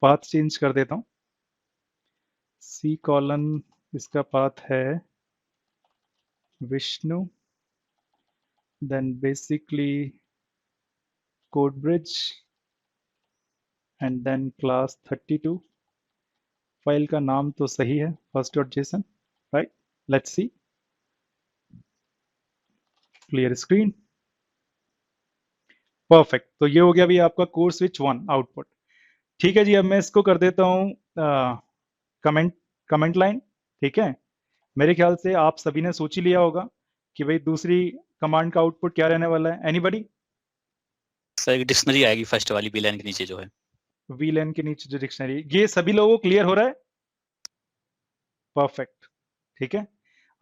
[SPEAKER 1] पाथ चेंज कर देता हूँ। सी कॉलन इसका पाथ है Vishnu, then basically code bridge, and then class 32। File का नाम तो सही है, first dot JSON, right. Let's see, clear screen, perfect. तो ये हो गया भी आपका कोर स्विच 1 आउटपुट, ठीक है जी। अब मैं इसको कर देता हूँ कमेंट, कमेंट लाइन, ठीक है। मेरे ख्याल से आप सभी ने सोच ही लिया होगा कि भाई दूसरी कमांड का आउटपुट क्या रहने वाला है। एनीबडी?
[SPEAKER 3] सर एक डिक्शनरी आएगी फर्स्ट वाली बी लाइन के नीचे जो है।
[SPEAKER 1] वीलेन के नीचे जो डिक्शनरी, ये सभी लोगों को क्लियर हो रहा है? परफेक्ट, ठीक है।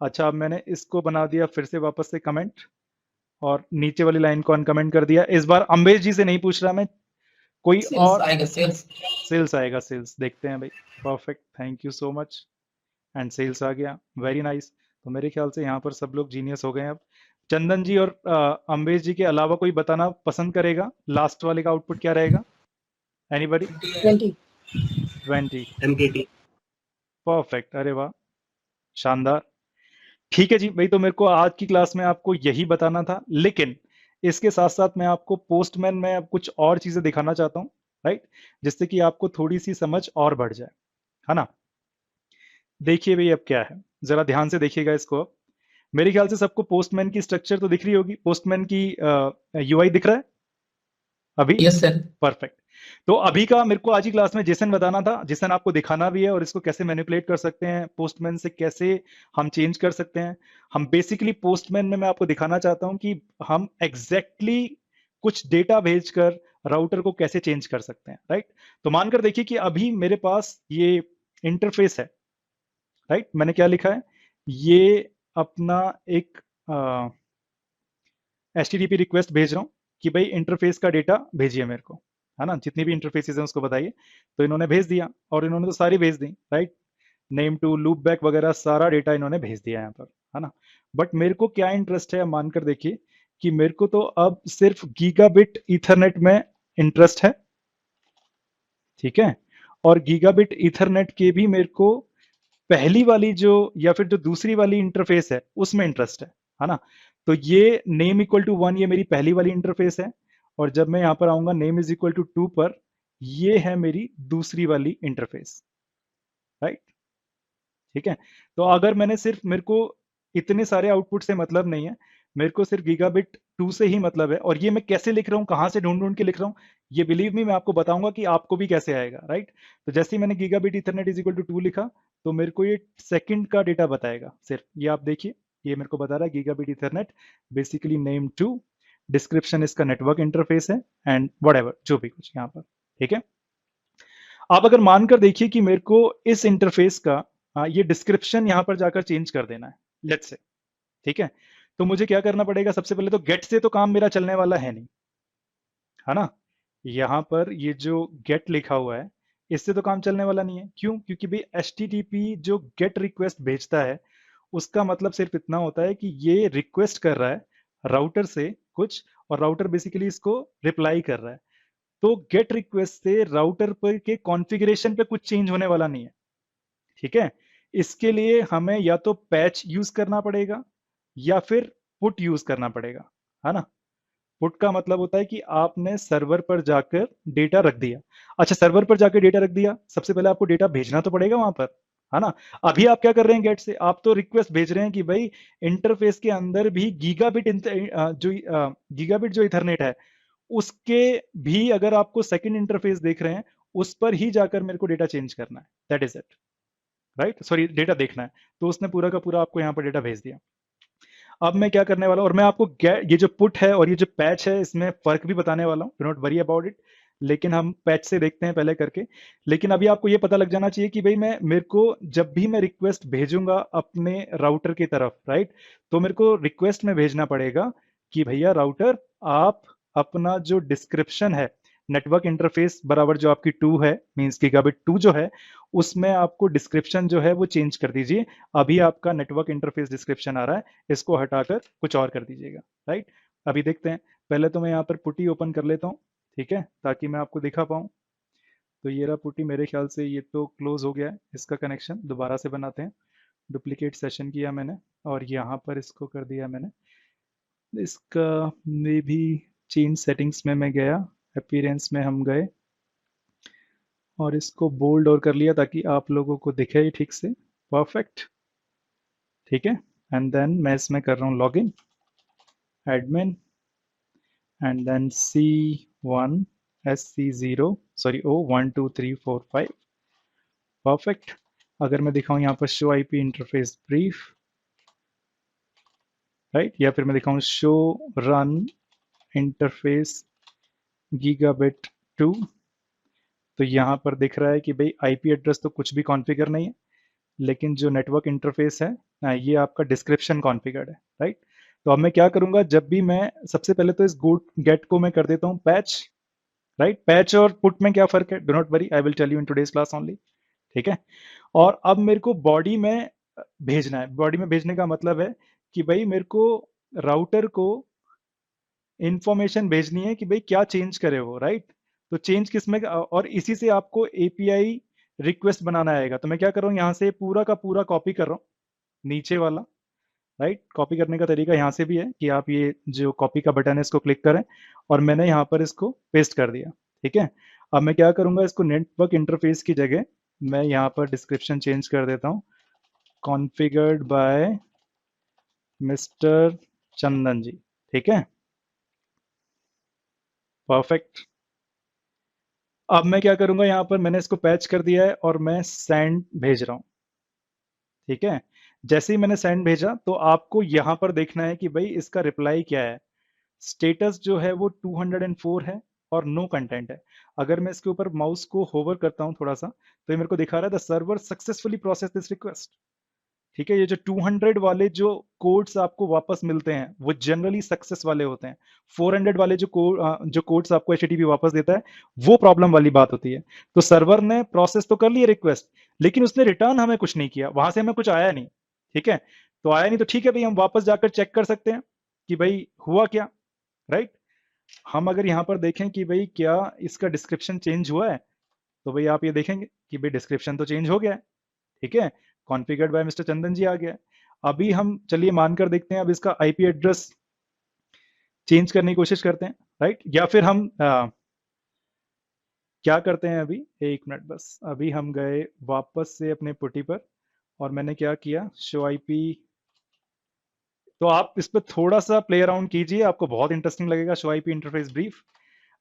[SPEAKER 1] अच्छा, अब मैंने इसको बना दिया फिर से वापस से कमेंट, और नीचे वाली लाइन को अनकमेंट कर दिया। इस बार अम्बेश जी से नहीं पूछ रहा मैं, कोई और
[SPEAKER 2] आएगा, सेल्स
[SPEAKER 1] सेल्स आएगा, सेल्स देखते हैं भाई। Perfect, thank you so much, and sales आ गया, वेरी नाइस। तो मेरे ख्याल से यहाँ पर सब लोग जीनियस हो गए हैं अब। चंदन जी और अम्बेश जी के अलावा कोई बताना पसंद करेगा लास्ट वाले का आउटपुट क्या रहेगा? एनीबडी?
[SPEAKER 4] 20
[SPEAKER 1] 20,
[SPEAKER 5] MKT।
[SPEAKER 1] परफेक्ट, अरे वाह, शानदार। ठीक है जी भाई, तो मेरे को आज की क्लास में आपको यही बताना था, लेकिन इसके साथ साथ मैं आपको पोस्टमैन में अब कुछ और चीजें दिखाना चाहता हूँ, राइट, जिससे कि आपको थोड़ी सी समझ और बढ़ जाए, है ना। देखिए भाई अब क्या है, जरा ध्यान से देखिएगा इसको। अब मेरे ख्याल से सबको पोस्टमैन की स्ट्रक्चर तो दिख रही होगी, पोस्टमैन की UI दिख रहा है अभी?
[SPEAKER 2] Yes sir.
[SPEAKER 1] परफेक्ट। तो अभी का मेरे को आज की क्लास में जेसन बताना था, जेसन आपको दिखाना भी है, और इसको कैसे मैनिपुलेट कर सकते हैं, पोस्टमैन से कैसे हम चेंज कर सकते हैं। हम बेसिकली पोस्टमैन में मैं आपको दिखाना चाहता हूं कि हम एग्जैक्टली कुछ डेटा भेजकर राउटर को कैसे चेंज कर सकते हैं, राइट। तो मानकर देखिए कि अभी मेरे पास ये इंटरफेस है, राइट। मैंने क्या लिखा है, ये अपना एक HTTP रिक्वेस्ट भेज रहा हूं कि भाई इंटरफेस का डेटा भेजिए मेरे को, है ना, जितनी भी इंटरफेसेस हैं उसको बताइए। तो इन्होंने भेज दिया, और इन्होंने तो सारी भेज दी, right, name to loop back वगैरह सारा डेटा इन्होंने भेज दिया यहाँ पर, है ना। बट मेरे को क्या इंटरेस्ट है, मानकर देखिए कि मेरे को तो अब सिर्फ गीगाबिट ईथरनेट में इंटरेस्ट है, ठीक है। और गीगाबिट ईथरनेट के भी मेरे को पहली वाली जो, या फिर जो दूसरी वाली इंटरफेस है उसमें इंटरेस्ट है ना। तो ये नेम इक्वल टू 1 ये मेरी पहली वाली इंटरफेस है, और जब मैं यहां पर आऊंगा नेम इज इक्वल टू 2 पर, ये है मेरी दूसरी वाली इंटरफेस, राइट, ठीक है। तो अगर मैंने सिर्फ, मेरे को इतने सारे आउटपुट से मतलब नहीं है, मेरे को सिर्फ गीगाबिट 2 से ही मतलब है। और ये मैं कैसे लिख रहा हूँ, कहां से ढूंढ ढूंढ के लिख रहा हूँ, ये बिलीव मी मैं आपको बताऊंगा कि आपको भी कैसे आएगा, राइट। तो जैसे ही मैंने gigabit ethernet is equal to 2 लिखा, तो मेरे को ये सेकंड का डेटा बताएगा सिर्फ, ये आप देखिए, ये मेरे को बता रहा है gigabit Ethernet basically name 2, description इसका नेटवर्क इंटरफेस है, एंड व्हाटएवर जो भी कुछ यहाँ पर, ठीक है। आप अगर मानकर देखिए कि मेरे को इस इंटरफेस का ये डिस्क्रिप्शन यहां पर जाकर चेंज कर देना है, लेट्स से, ठीक है। तो मुझे क्या करना पड़ेगा, सबसे पहले तो गेट से तो काम मेरा चलने वाला है नहीं, है ना। यहां पर ये जो गेट लिखा हुआ है, इससे तो काम चलने वाला नहीं है। क्यों? क्योंकि भाई HTTP जो गेट रिक्वेस्ट भेजता है, उसका मतलब सिर्फ इतना होता है कि ये रिक्वेस्ट कर रहा है राउटर से कुछ, और राउटर बेसिकली इसको रिप्लाई कर रहा है। तो गेट रिक्वेस्ट से राउटर पर के कॉन्फ़िगरेशन पे कुछ चेंज होने वाला नहीं है, ठीक है। इसके लिए हमें या तो पैच यूज करना पड़ेगा, या फिर पुट यूज करना पड़ेगा, है ना। पुट का मतलब होता है कि आपने सर्वर पर जाकर डेटा रख दिया। अच्छा, सर्वर पर जाकर डेटा रख दिया, सबसे पहले आपको डेटा भेजना तो पड़ेगा वहां पर, है ना। अभी आप क्या कर रहे हैं गेट से, आप तो रिक्वेस्ट भेज रहे हैं कि भाई इंटरफेस के अंदर भी गीगाबिट जो इथरनेट है, उसके भी अगर आपको सेकंड इंटरफेस देख रहे हैं, उस पर ही जाकर मेरे को डेटा चेंज करना है, that is it, right, sorry data देखना है। तो उसने पूरा का पूरा आपको यहाँ पर डेटा भेज दिया। अब मैं क्या करने वाला हूं, और मैं आपको ये जो पुट है और ये जो पैच है, इसमें फर्क भी बताने वाला हूँ, do not worry about it. लेकिन हम पैच से देखते हैं पहले करके। लेकिन अभी आपको ये पता लग जाना चाहिए कि भाई मेरे को जब भी मैं रिक्वेस्ट भेजूंगा अपने राउटर की तरफ, राइट, तो मेरे को रिक्वेस्ट में भेजना पड़ेगा कि भैया राउटर, आप अपना जो डिस्क्रिप्शन है नेटवर्क इंटरफेस बराबर जो आपकी 2 है, मींस गीगाबिट 2 जो है, उसमें आपको डिस्क्रिप्शन जो है वो चेंज कर दीजिए। अभी आपका नेटवर्क इंटरफेस डिस्क्रिप्शन आ रहा है, इसको हटाकर कुछ और कर दीजिएगा, राइट। अभी देखते हैं, पहले तो मैं यहाँ पर पुटी ओपन कर लेता हूँ, ठीक है, ताकि मैं आपको दिखा पाऊँ। तो ये रहा पुटी, मेरे ख्याल से ये तो क्लोज हो गया है, इसका कनेक्शन दोबारा से बनाते हैं। डुप्लीकेट सेशन किया मैंने, और यहाँ पर इसको कर दिया मैंने, इसका मे भी चेंज सेटिंग्स में मैं गया, अपीयरेंस में हम गए, और इसको बोल्ड और कर लिया ताकि आप लोगों को दिखे ही ठीक से, परफेक्ट, ठीक है। एंड देन मैं इसमें कर रहा हूँ login, admin, and then C1 SC0 sorry O1 2 3 4 5, perfect. अगर मैं दिखाऊं यहाँ पर show IP interface brief, right, या फिर मैं दिखाऊं शो रन इंटरफेस गीगाबिट 2, तो यहाँ पर दिख रहा है कि भाई IP एड्रेस तो कुछ भी कॉन्फ़िगर नहीं है, लेकिन जो नेटवर्क इंटरफेस है ये आपका डिस्क्रिप्शन कॉन्फ़िगर्ड है, राइट। तो अब मैं क्या करूंगा, जब भी मैं सबसे पहले तो इस गेट को मैं कर देता हूं पैच, राइट। पैच और पुट में क्या फर्क है, do not worry, I will tell you in today's class only, ठीक है। और अब मेरे को बॉडी में भेजना है। बॉडी में भेजने का मतलब है कि भाई मेरे को राउटर को इंफॉर्मेशन भेजनी है कि भाई क्या चेंज करे वो, राइट। तो चेंज किसमें, और इसी से आपको एपीआई रिक्वेस्ट बनाना आएगा। तो मैं क्या कर रहा हूँ, यहाँ से पूरा का पूरा कॉपी कर रहा हूँ नीचे वाला, राइट। कॉपी करने का तरीका यहाँ से भी है कि आप ये जो कॉपी का बटन है इसको क्लिक करें, और मैंने यहाँ पर इसको पेस्ट कर दिया, ठीक है। अब मैं क्या करूंगा, इसको नेटवर्क इंटरफेस की जगह मैं यहाँ पर डिस्क्रिप्शन चेंज कर देता हूँ, कॉन्फ़िगर्ड बाय मिस्टर चंदन जी, ठीक है, परफेक्ट। अब मैं क्या करूंगा, यहाँ पर मैंने इसको पैच कर दिया है और मैं सेंड भेज रहा हूँ, ठीक है। जैसे ही मैंने सेंड भेजा, तो आपको यहाँ पर देखना है कि भाई इसका रिप्लाई क्या है। स्टेटस जो है वो 204 है और नो कंटेंट है। अगर मैं इसके ऊपर माउस को होवर करता हूं थोड़ा सा, तो ये मेरे को दिखा रहा है the server successfully process this request, ठीक है। ये जो 200 वाले जो कोड्स आपको वापस मिलते हैं वो जनरली सक्सेस वाले होते हैं। 400 वाले जो कोड्स आपको HTTP वापस देता है वो प्रॉब्लम वाली बात होती है। तो सर्वर ने प्रोसेस तो कर लिया रिक्वेस्ट, लेकिन उसने रिटर्न हमें कुछ नहीं किया, वहां से हमें कुछ आया नहीं। ठीक है, तो आया नहीं तो ठीक है भाई, हम वापस जाकर चेक कर सकते हैं कि भाई हुआ क्या, राइट। हम अगर यहाँ पर देखें कि भाई क्या इसका डिस्क्रिप्शन चेंज हुआ है, तो भाई आप ये देखेंगे कि भाई डिस्क्रिप्शन तो चेंज हो गया है। ठीक है, कॉन्फ़िगर्ड बाय मिस्टर चंदन जी आ गया है। अभी हम चलिए मानकर देखते हैं, अब इसका आईपी एड्रेस चेंज करने की कोशिश करते हैं, राइट। या फिर हम क्या करते हैं, अभी एक मिनट बस, अभी हम गए वापस से अपने पुटी पर और मैंने क्या किया, शो आईपी। तो आप इस पर थोड़ा सा प्ले अराउंड कीजिए, आपको बहुत इंटरेस्टिंग लगेगा। Show IP interface brief.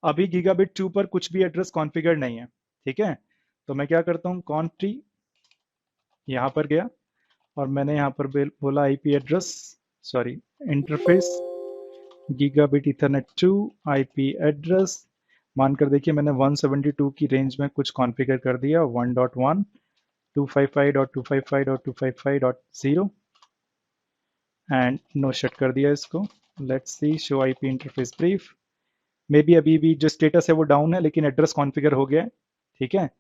[SPEAKER 1] अभी गीगाबिट 2 पर कुछ भी एड्रेस कॉन्फ़िगर नहीं है। ठीक है, तो मैं क्या करता हूँ, कॉन्ट्री यहाँ पर गया और मैंने यहाँ पर बोला IP address, sorry interface gigabit Ethernet 2 IP address. मानकर देखिए मैंने 172 की रेंज में कुछ कॉन्फ़िगर कर दिया, 1.1 255.255.255.0 एंड नो शट कर दिया इसको। Let's see show IP interface brief. May be अभी भी जो स्टेटस है वो डाउन है, लेकिन एड्रेस कॉन्फ़िगर हो गया है। ठीक है,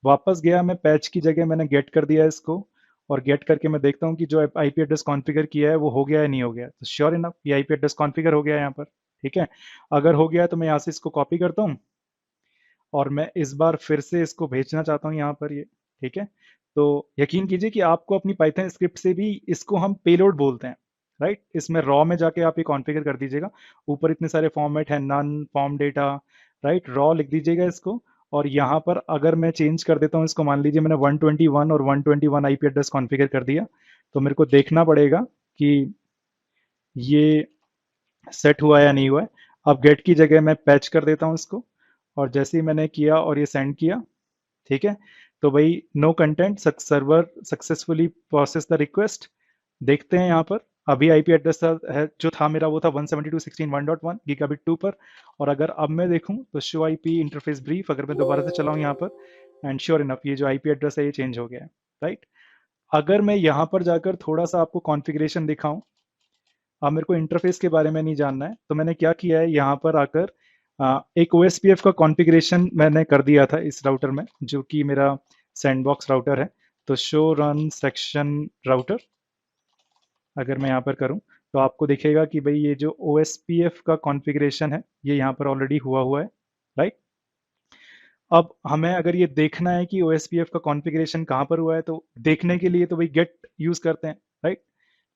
[SPEAKER 1] वापस गया मैं, पैच की जगह मैंने गेट कर दिया इसको, और गेट करके मैं देखता हूँ कि जो आईपी एड्रेस कॉन्फ़िगर किया है वो हो गया है नहीं हो गया। तो श्योर इनफ ये आईपी एड्रेस कॉन्फ़िगर हो गया है यहाँ पर। ठीक है, अगर हो गया है तो मैं यहाँ से इसको कॉपी करता हूँ और मैं इस बार फिर से इसको भेजना चाहता हूँ यहाँ पर ये। ठीक है, तो यकीन कीजिए कि आपको अपनी पाइथन स्क्रिप्ट से भी इसको हम पेलोड बोलते हैं, राइट। इसमें रॉ में जाके आप ये कॉन्फ़िगर कर दीजिएगा, ऊपर इतने सारे फॉर्मेट है, none, form data, right, raw लिख दीजिएगा इसको। और यहाँ पर अगर मैं चेंज कर देता हूँ इसको, मान लीजिए मैंने 121 और 121 आईपी एड्रेस कॉन्फ़िगर कर दिया, तो मेरे को देखना पड़ेगा कि ये सेट हुआ या नहीं हुआ है। अब गेट की जगह मैं पैच कर देता हूँ इसको, और जैसे ही मैंने किया और ये सेंड किया, ठीक है, तो भाई no content, server successfully process the request. देखते हैं यहाँ पर, अभी आईपी एड्रेस है जो था मेरा वो था 172.16.1.1 गीगाबिट 2 पर। और अगर अब मैं देखूं तो शो आईपी इंटरफेस ब्रीफ, अगर मैं दोबारा से चलाऊं यहाँ पर, एंड श्योर इनफ ये जो आईपी एड्रेस है ये चेंज हो गया है, राइट। अगर मैं यहाँ पर जाकर थोड़ा सा आपको कॉन्फ़िगरेशन दिखाऊं, अब मेरे को इंटरफेस के बारे में नहीं जानना है, तो मैंने क्या किया है, यहाँ पर आकर एक OSPF का कॉन्फ़िगरेशन मैंने कर दिया था इस राउटर में, जो कि मेरा सैंडबॉक्स राउटर है। तो शो रन सेक्शन राउटर अगर मैं यहाँ पर करूँ तो आपको दिखेगा कि भाई ये जो OSPF का कॉन्फ़िगरेशन है ये यहाँ पर ऑलरेडी हुआ है, राइट। अब हमें अगर ये देखना है कि OSPF का कॉन्फ़िगरेशन कहाँ पर हुआ है, तो देखने के लिए तो भाई गेट यूज़ करते हैं, राइट।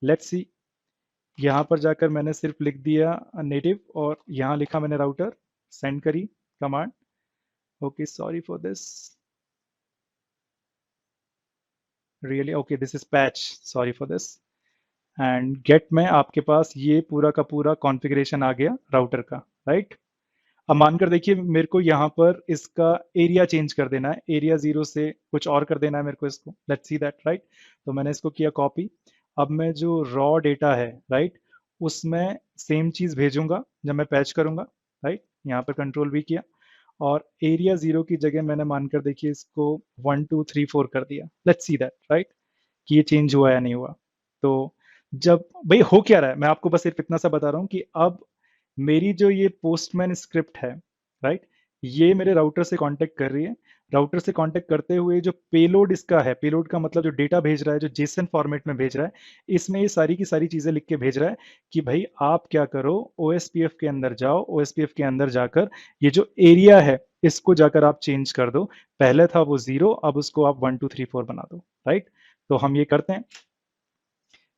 [SPEAKER 1] लेट्स सी, यहाँ पर जाकर मैंने सिर्फ लिख दिया नेटिव और यहाँ लिखा मैंने राउटर, सेंड करी command. Okay, sorry for this, really okay, this is patch, sorry for this. And get में आपके पास ये पूरा का पूरा कॉन्फ़िगरेशन आ गया राउटर का, राइट। अब मानकर देखिए मेरे को यहाँ पर इसका एरिया चेंज कर देना है, एरिया 0 से कुछ और कर देना है मेरे को इसको, लेट्स सी दैट, राइट। तो मैंने इसको किया कॉपी। अब मैं जो रॉ डेटा है, राइट, उसमें सेम चीज़ भेजूंगा जब मैं पैच करूंगा, राइट। यहाँ पर कंट्रोल भी किया और एरिया 0 की जगह मैंने मानकर देखिए इसको 1 2 3 4 कर दिया, लेट्स सी दैट, राइट, कि ये चेंज हुआ या नहीं हुआ। तो जब भाई हो क्या रहा है, मैं आपको बस सिर्फ इतना सा बता रहा हूँ कि अब मेरी जो ये पोस्टमैन स्क्रिप्ट है, राइट, ये मेरे राउटर से कांटेक्ट कर रही है। राउटर से कांटेक्ट करते हुए जो पेलोड इसका है, पेलोड का मतलब जो डेटा भेज रहा है, जो जेसन फॉर्मेट में भेज रहा है, इसमें ये सारी की सारी चीजें लिख के भेज रहा है कि भाई आप क्या करो, OSPF के अंदर जाओ, OSPF के अंदर जाकर ये जो एरिया है इसको जाकर आप चेंज कर दो, पहले था वो 0, अब उसको आप 1 2 3 4 बना दो, राइट। तो हम ये करते हैं,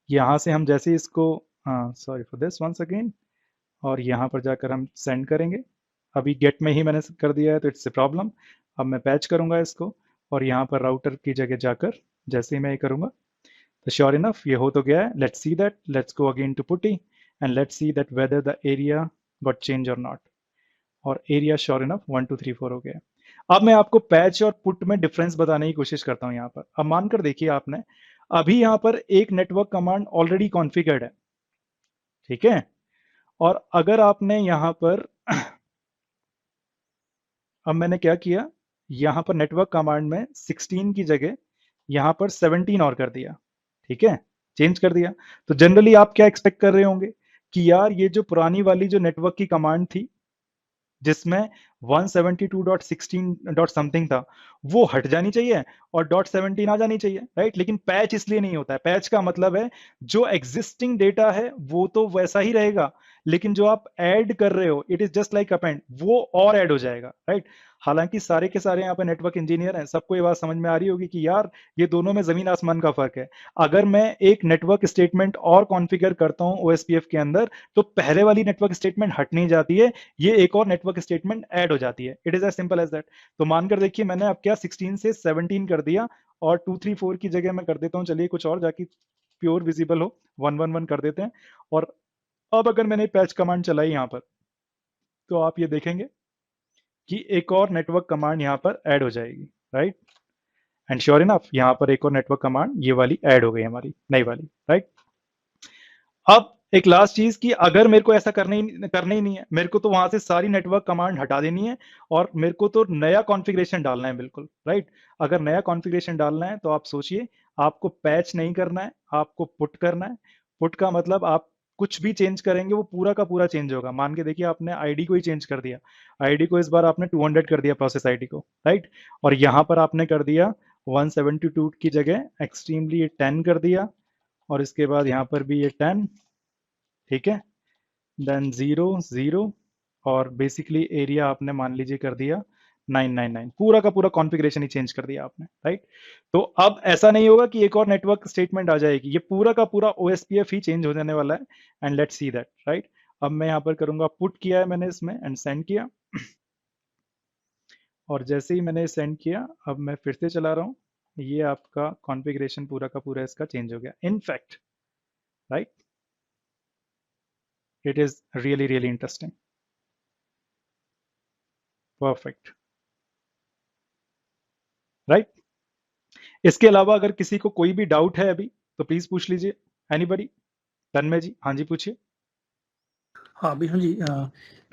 [SPEAKER 1] यहाँ से हम जैसे इसको, sorry for this once again, और यहाँ पर जाकर हम सेंड करेंगे। अभी गेट में ही मैंने कर दिया है तो इट्स ए प्रॉब्लम। अब मैं पैच करूंगा इसको और यहाँ पर राउटर की जगह जाकर जैसे ही मैं ये करूंगा तो श्योर इनफ ये हो तो गया है। Let's see that, let's go again to PuTTY and let's see that whether the area got change और नॉट। और एरिया श्योर इनफ 1 2 3 4 हो गया। अब मैं आपको पैच और पुट में डिफरेंस बताने की कोशिश करता हूँ यहाँ पर। अब मानकर देखिए आपने अभी यहाँ पर एक नेटवर्क कमांड ऑलरेडी कॉन्फ़िगर्ड है, ठीक है। और अगर आपने यहाँ पर अब मैंने क्या किया, यहाँ पर नेटवर्क कमांड में 16 की जगह यहाँ पर 17 और कर दिया, ठीक है। चेंज कर दिया। तो जनरली आप क्या एक्सपेक्ट कर रहे होंगे कि यार ये जो पुरानी वाली जो नेटवर्क की कमांड थी जिसमें 172.16 डॉट समथिंग था वो हट जानी चाहिए और डॉट 17 आ जानी चाहिए, राइट। लेकिन पैच इसलिए नहीं होता है, पैच का मतलब है जो एग्जिस्टिंग डेटा है वो तो वैसा ही रहेगा, लेकिन जो आप ऐड कर रहे हो it is just like append, वो और ऐड हो जाएगा, राइट। हालांकि सारे के सारे यहाँ पे नेटवर्क इंजीनियर हैं, सबको ये बात समझ में आ रही होगी कि यार ये दोनों में जमीन आसमान का फर्क है। अगर मैं एक नेटवर्क स्टेटमेंट और कॉन्फ़िगर करता हूं ओएसपीएफ के अंदर तो पहले वाली नेटवर्क स्टेटमेंट हट नहीं जाती है, ये एक और नेटवर्क स्टेटमेंट ऐड हो जाती है। It is as simple as that. तो मानकर देखिए मैंने अब क्या 16 से 17 कर दिया और 2 3 4 की जगह मैं कर देता हूं, चलिए कुछ और जाके प्योर विजिबल हो, 111 कर देते हैं। और अब अगर मैंने पैच कमांड चलाई यहां पर तो आप ये देखेंगे कि एक और नेटवर्क कमांड यहां पर ऐड हो जाएगी, राइट। एंड श्योर इनफ यहां पर एक और नेटवर्क कमांड ये वाली ऐड हो गई हमारी नई वाली, राइट। अब एक लास्ट चीज कि अगर मेरे को ऐसा करना ही नहीं है, मेरे को तो वहां से सारी नेटवर्क कमांड हटा देनी है और मेरे को तो नया कॉन्फ़िगरेशन डालना है, बिल्कुल राइट। अगर नया कॉन्फ़िगरेशन डालना है तो आप सोचिए, आपको पैच नहीं करना है, आपको पुट करना है। पुट का मतलब आप कुछ भी चेंज करेंगे वो पूरा का पूरा चेंज होगा। मान के देखिए आपने आईडी को ही चेंज कर दिया, आईडी को इस बार आपने 200 कर दिया प्रोसेस आईडी को, राइट। और यहां पर आपने कर दिया 172 की जगह एक्सट्रीमली 10 कर दिया और इसके बाद यहाँ पर भी ये 10, ठीक है। देन 0 0 और बेसिकली एरिया आपने मान लीजिए कर दिया 999, पूरा का पूरा कॉन्फ़िगरेशन ही चेंज कर दिया आपने, राइट। तो अब ऐसा नहीं होगा कि एक और नेटवर्क स्टेटमेंट आ जाएगी, ये पूरा का पूरा ओएसपीएफ ही चेंज हो जाने वाला है। And let's see that, right. अब मैं यहाँ पर करूंगा, पुट किया है मैंने इसमें एंड सेंड किया और जैसे ही मैंने सेंड किया अब मैं फिर से चला रहा हूँ, ये आपका कॉन्फ़िगरेशन पूरा का पूरा इसका चेंज हो गया in fact, right. It is really really interesting. Perfect. Right? इसके अलावा अगर किसी को कोई भी डाउट है अभी तो प्लीज पूछ लीजिए। एनीबडी? तन्मय जी, हाँ जी पूछिए।
[SPEAKER 4] हाँ अभी हाँ जी,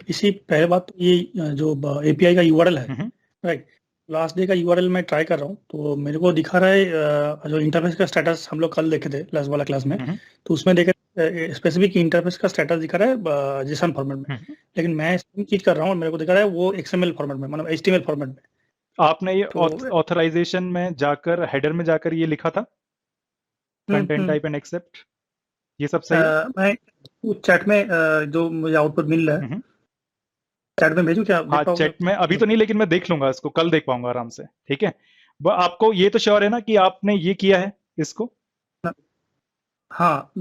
[SPEAKER 4] इसी पहले बात तो ये जो एपीआई का यूआरएल है, राइट, लास्ट डे का यूआरएल मैं ट्राई कर रहा हूँ तो मेरे को दिखा रहा है जो इंटरफेस का स्टेटस हम लोग कल देखे थे लास्ट वाला क्लास में, तो उसमें देखे स्पेसिफिक इंटरफेस का स्टेटस दिखा रहा है जेसन फॉर्मेट में, लेकिन मैं सेम चीज कर रहा हूँ और मेरे को दिखा रहा है वो एक्सएमएल फॉर्मेट में, मतलब एचटीएमएल फॉर्मेट में।
[SPEAKER 1] आपने ये ऑथराइजेशन में जाकर हेडर में जाकर ये लिखा था कंटेंट टाइप एंड एक्सेप्ट, ये सब सही है?
[SPEAKER 4] मैं चैट में जो मुझे आउटपुट मिल रहा है चैट में भेजूं क्या?
[SPEAKER 1] हाँ चैट में अभी तो नहीं, लेकिन मैं देख लूंगा इसको, कल देख पाऊंगा आराम से, ठीक है। आपको ये तो श्योर है ना कि आपने ये किया है इसको?
[SPEAKER 4] हाँ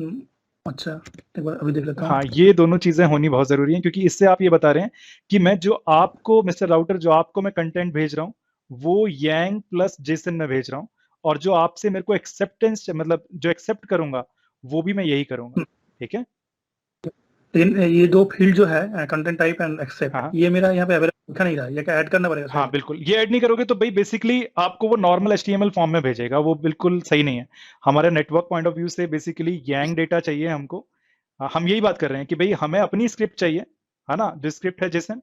[SPEAKER 4] अच्छा एक बार अभी देख लेता हूँ।
[SPEAKER 1] हाँ ये दोनों चीजें होनी बहुत जरूरी है, क्योंकि इससे आप ये बता रहे हैं कि मैं जो आपको मिस्टर राउटर जो आपको मैं कंटेंट भेज रहा हूँ वो यांग प्लस जेसन में भेज रहा हूँ, और जो आपसे मेरे को एक्सेप्टेंस मतलब जो एक्सेप्ट करूंगा वो भी मैं यही करूंगा, ठीक है।
[SPEAKER 4] लेकिन ये दो फील्ड जो है कंटेंट टाइप एंड एक्सेप्ट, ये मेरा यहाँ पे अवेलेबल दिखा नहीं रहा है, ये क्या ऐड करना पड़ेगा?
[SPEAKER 1] हाँ बिल्कुल, ये ऐड नहीं करोगे तो भाई बेसिकली आपको वो नॉर्मल एचटीएमएल फॉर्म में भेजेगा, वो बिल्कुल सही नहीं है। हमारे नेटवर्क पॉइंट ऑफ व्यू से बेसिकली यांग डेटा चाहिए हमको। हम यही बात कर रहे हैं कि भाई हमें अपनी स्क्रिप्ट चाहिए, है ना, जो स्क्रिप्ट है जेसन,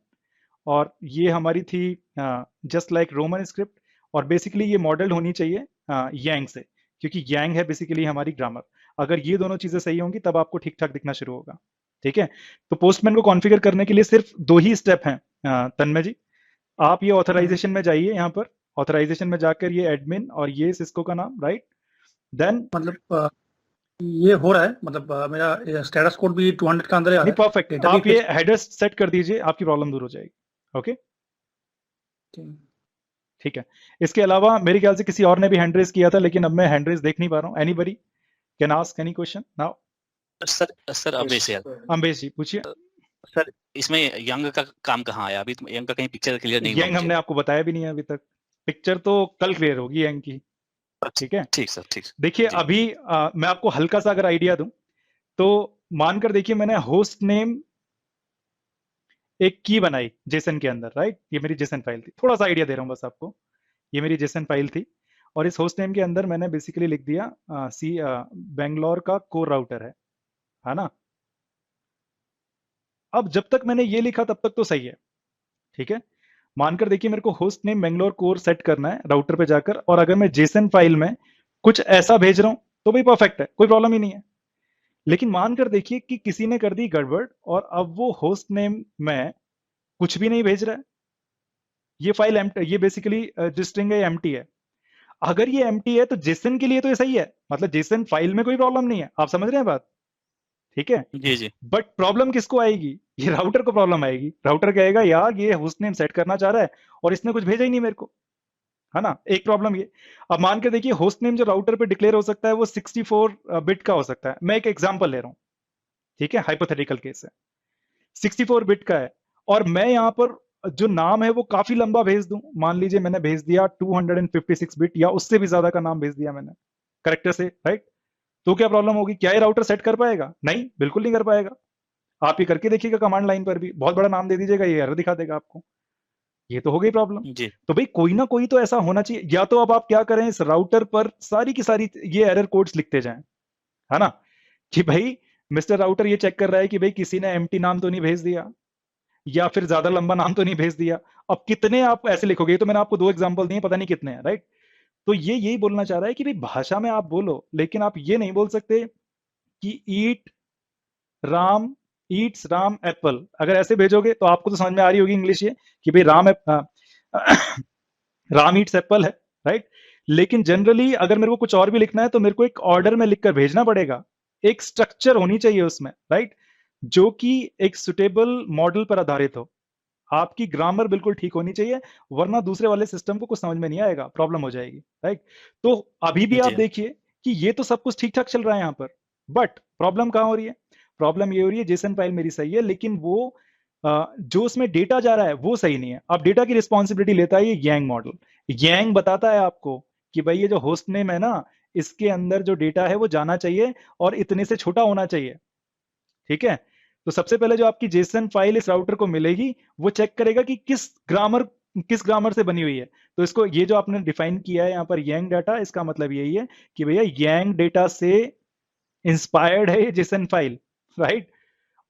[SPEAKER 1] और ये हमारी थी जस्ट लाइक रोमन स्क्रिप्ट, और बेसिकली ये मॉडल होनी चाहिए यांग से, क्योंकि यांग है बेसिकली हमारी ग्रामर। अगर ये दोनों चीजें सही होंगी तब आपको ठीक ठाक दिखना शुरू होगा, ठीक है। तो पोस्टमैन को कॉन्फ़िगर करने के लिए सिर्फ 2 ही स्टेप हैं तन्मय जी। आप ये ऑथराइजेशन में जाइए, यहाँ पर ऑथराइजेशन में जाकर ये एडमिन और ये सिस्को का नाम, राइट। देन
[SPEAKER 4] मतलब ये हो रहा है, मतलब मेरा स्टेटस कोड भी 200 का अंदर आ रहा है।
[SPEAKER 1] परफेक्ट, आप ये हेडर सेट कर दीजिए, आपकी प्रॉब्लम दूर हो जाएगी। ओके ठीक है। इसके अलावा मेरे ख्याल से किसी और ने भी हैंड रेज किया था, लेकिन अब मैं हैंड रेज देख नहीं पा रहा हूँ। Anybody can ask any question now?
[SPEAKER 3] Sir
[SPEAKER 1] Ambesh ji पूछिए।
[SPEAKER 3] सर इसमें यंग का काम कहाँ आया? अभी यंग का कहीं पिक्चर क्लियर नहीं हुआ।
[SPEAKER 1] यंग हमने आपको बताया भी नहीं है अभी तक, पिक्चर तो कल क्लियर होगी यंग की, ठीक है।
[SPEAKER 3] ठीक सर, ठीक।
[SPEAKER 1] देखिए अभी मैं आपको हल्का सा अगर आइडिया दूं तो मानकर देखिए मैंने होस्ट नेम एक की बनाई जेसन के अंदर, राइट। ये मेरी जेसन फाइल थी, थोड़ा सा आइडिया दे रहा हूं बस आपको, ये मेरी जेसन फाइल थी और इस होस्ट नेम के अंदर मैंने बेसिकली लिख दिया बेंगलोर का कोर राउटर है ना। अब जब तक मैंने ये लिखा तब तक तो सही है, ठीक है। मानकर देखिए मेरे को host name Bangalore core set करना है राउटर पे जाकर, और अगर मैं जेसन फाइल में कुछ ऐसा भेज रहा हूं तो भाई परफेक्ट है, कोई प्रॉब्लम ही नहीं है। लेकिन मानकर देखिए कि किसी ने कर दी गड़बड़ और अब वो होस्ट नेम में कुछ भी नहीं भेज रहा है, ये फाइल एम्प्टी, ये बेसिकली जो स्ट्रिंग है एम्प्टी है। अगर ये एम्प्टी है तो जेसन के लिए तो ये सही है, मतलब जेसन फाइल में कोई प्रॉब्लम नहीं है, आप समझ रहे हैं बात, ठीक है।
[SPEAKER 3] जी जी
[SPEAKER 1] बट प्रॉब्लम किसको आएगी, ये राउटर को प्रॉब्लम आएगी। राउटर कहेगा यार ये होस्ट नेम सेट करना चाह रहा है और इसने कुछ भेजा ही नहीं मेरे को, है ना, एक प्रॉब्लम ये। अब मान के देखिए होस्ट नेम जो राउटर पे डिक्लेयर हो सकता है वो 64 बिट का हो सकता है। मैं एक एग्जांपल ले रहा हूं, ठीक है, हाइपोथेटिकल केस है, 64 बिट का है और मैं यहां पर जो नाम है वो काफी लंबा भेज दूं। मान लीजिए मैंने भेज दिया 256 बिट या उससे भी ज्यादा का नाम भेज दिया मैंने करेक्टर से, राइट। तो क्या प्रॉब्लम होगी, क्या ये राउटर सेट कर पाएगा? नहीं, बिल्कुल नहीं कर पाएगा। आप ये करके देखिएगा कमांड लाइन पर भी, बहुत बड़ा नाम दे दीजिएगा, ये एरर दिखा देगा आपको। ये तो हो गई प्रॉब्लम।
[SPEAKER 3] जी
[SPEAKER 1] तो भाई कोई ना कोई तो ऐसा होना चाहिए, या तो अब आप क्या करें, इस राउटर पर सारी की सारी ये एरर कोड्स लिखते जाएं, है ना, कि भाई मिस्टर राउटर ये चेक कर रहा है कि भाई किसी ने एम्प्टी नाम तो नहीं भेज दिया या फिर ज्यादा लंबा नाम तो नहीं भेज दिया। अब कितने आप ऐसे लिखोगे, तो मैंने आपको 2 एग्जांपल दिए, पता नहीं कितने हैं, राइट। तो ये यही बोलना चाह रहा है कि भाई भाषा में आप बोलो, लेकिन आप ये नहीं बोल सकते कि ईट राम ईट्स राम एप्पल। अगर ऐसे भेजोगे तो आपको तो समझ में आ रही होगी इंग्लिश ये, कि भाई राम ईट्स एप्पल है, राइट। लेकिन जनरली अगर मेरे को कुछ और भी लिखना है तो मेरे को एक ऑर्डर में लिखकर भेजना पड़ेगा, एक स्ट्रक्चर होनी चाहिए उसमें, राइट, जो कि एक सुटेबल मॉडल पर आधारित हो। आपकी ग्रामर बिल्कुल ठीक होनी चाहिए, वरना दूसरे वाले सिस्टम को कुछ समझ में नहीं आएगा, प्रॉब्लम हो जाएगी, राइट। तो अभी भी आप
[SPEAKER 3] जी
[SPEAKER 1] देखिए कि ये तो सब कुछ ठीक ठाक चल रहा है यहाँ पर, बट प्रॉब्लम कहाँ हो रही है? प्रॉब्लम ये हो रही है जेसन फाइल मेरी सही है, लेकिन वो जो उसमें डेटा जा रहा है वो सही नहीं है। अब डेटा की रिस्पॉन्सिबिलिटी लेता है ये यांग मॉडल। यांग बताता है आपको कि भाई ये जो होस्ट नेम है ना, इसके अंदर जो डेटा है वो जाना चाहिए और इतने से छोटा होना चाहिए, ठीक है। तो सबसे पहले जो आपकी जेसन फाइल इस राउटर को मिलेगी वो चेक करेगा कि किस ग्रामर से बनी हुई है। तो इसको ये जो आपने डिफाइन किया है यहाँ पर यांग डाटा, इसका मतलब यही है कि भैया यांग डेटा से इंस्पायर्ड है ये जेसन फाइल, राइट।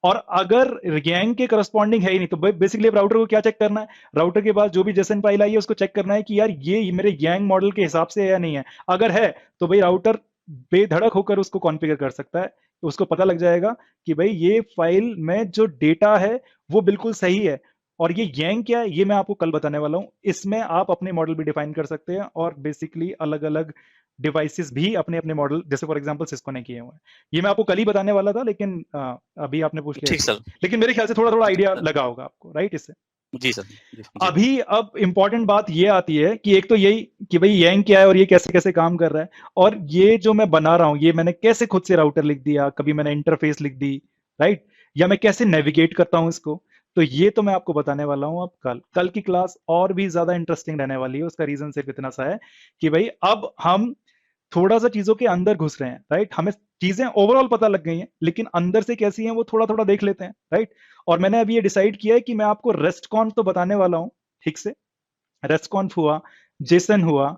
[SPEAKER 1] और अगर यांग के करस्पॉन्डिंग है ही नहीं तो बेसिकली राउटर को क्या चेक करना है, राउटर के पास जो भी जेसन फाइल आई है उसको चेक करना है कि यार ये मेरे यांग मॉडल के हिसाब से है या नहीं है। अगर है तो भाई राउटर बेधड़क होकर उसको कॉन्फ़िगर कर सकता है, तो उसको पता लग जाएगा कि भाई ये फाइल में जो डेटा है वो बिल्कुल सही है। और ये यांग क्या है ये मैं आपको कल बताने वाला हूं। इसमें आप अपने मॉडल भी डिफाइन कर सकते हैं और बेसिकली अलग अलग डिवाइसेस भी अपने अपने मॉडल, जैसे फॉर एग्जांपल सिस्को ने किए हुए हैं। ये मैं आपको कल ही बताने वाला था, लेकिन अभी आपने पूछ लिया
[SPEAKER 3] ठीक
[SPEAKER 1] इसलिए।
[SPEAKER 3] सर
[SPEAKER 1] लेकिन मेरे ख्याल से थोड़ा थोड़ा आइडिया लगा होगा आपको, राइट, इससे।
[SPEAKER 3] जी सर जी जी
[SPEAKER 1] अभी अब इंपॉर्टेंट बात ये आती है कि एक तो यही कि भाई यांग क्या है और ये कैसे कैसे काम कर रहा है, और ये जो मैं बना रहा हूं ये मैंने कैसे खुद से राउटर लिख दिया, कभी मैंने इंटरफेस लिख दी, राइट, या मैं कैसे नेविगेट करता हूं इसको। तो ये तो मैं आपको बताने वाला हूं अब कल की क्लास और भी ज्यादा इंटरेस्टिंग रहने वाली है। उसका रीजन सिर्फ इतना सा है कि भाई अब हम थोड़ा सा चीजों के अंदर घुस रहे हैं, राइट। हमें चीजें ओवरऑल पता लग गई हैं, लेकिन अंदर से कैसी हैं वो थोड़ा थोड़ा देख लेते हैं, राइट। और मैंने अभी ये डिसाइड किया है कि मैं आपको रेस्टकॉन्फ तो बताने वाला हूं, ठीक से। रेस्टकॉन्फ हुआ, जेसन हुआ,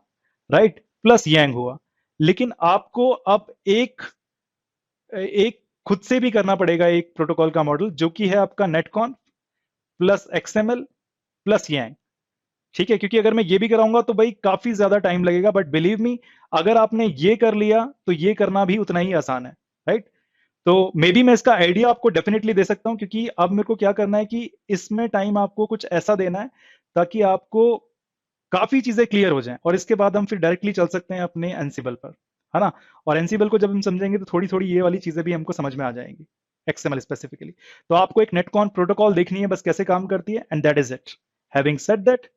[SPEAKER 1] राइट, प्लस यांग हुआ। लेकिन आपको अब एक एक खुद से भी करना पड़ेगा एक प्रोटोकॉल का मॉडल, जो कि है आपका नेटकॉन्फ प्लस एक्सएमएल प्लस यांग, ठीक है। क्योंकि अगर मैं ये भी कराऊंगा तो भाई काफी ज्यादा टाइम लगेगा, बट बिलीव मी अगर आपने ये कर लिया तो ये करना भी उतना ही आसान है, राइट। तो मे बी मैं इसका आइडिया आपको डेफिनेटली दे सकता हूं, क्योंकि अब मेरे को क्या करना है कि इसमें टाइम आपको कुछ ऐसा देना है ताकि आपको काफी चीजें क्लियर हो जाएं, और इसके बाद हम फिर डायरेक्टली चल सकते हैं अपने एनसीबल पर, है ना। और एनसीबल को जब हम समझेंगे तो थोड़ी थोड़ी ये वाली चीजें भी हमको समझ में आ जाएंगी, एक्सएमएल स्पेसिफिकली। तो आपको एक नेटकॉन प्रोटोकॉल देखनी है बस कैसे काम करती है, and that is it. Having said that,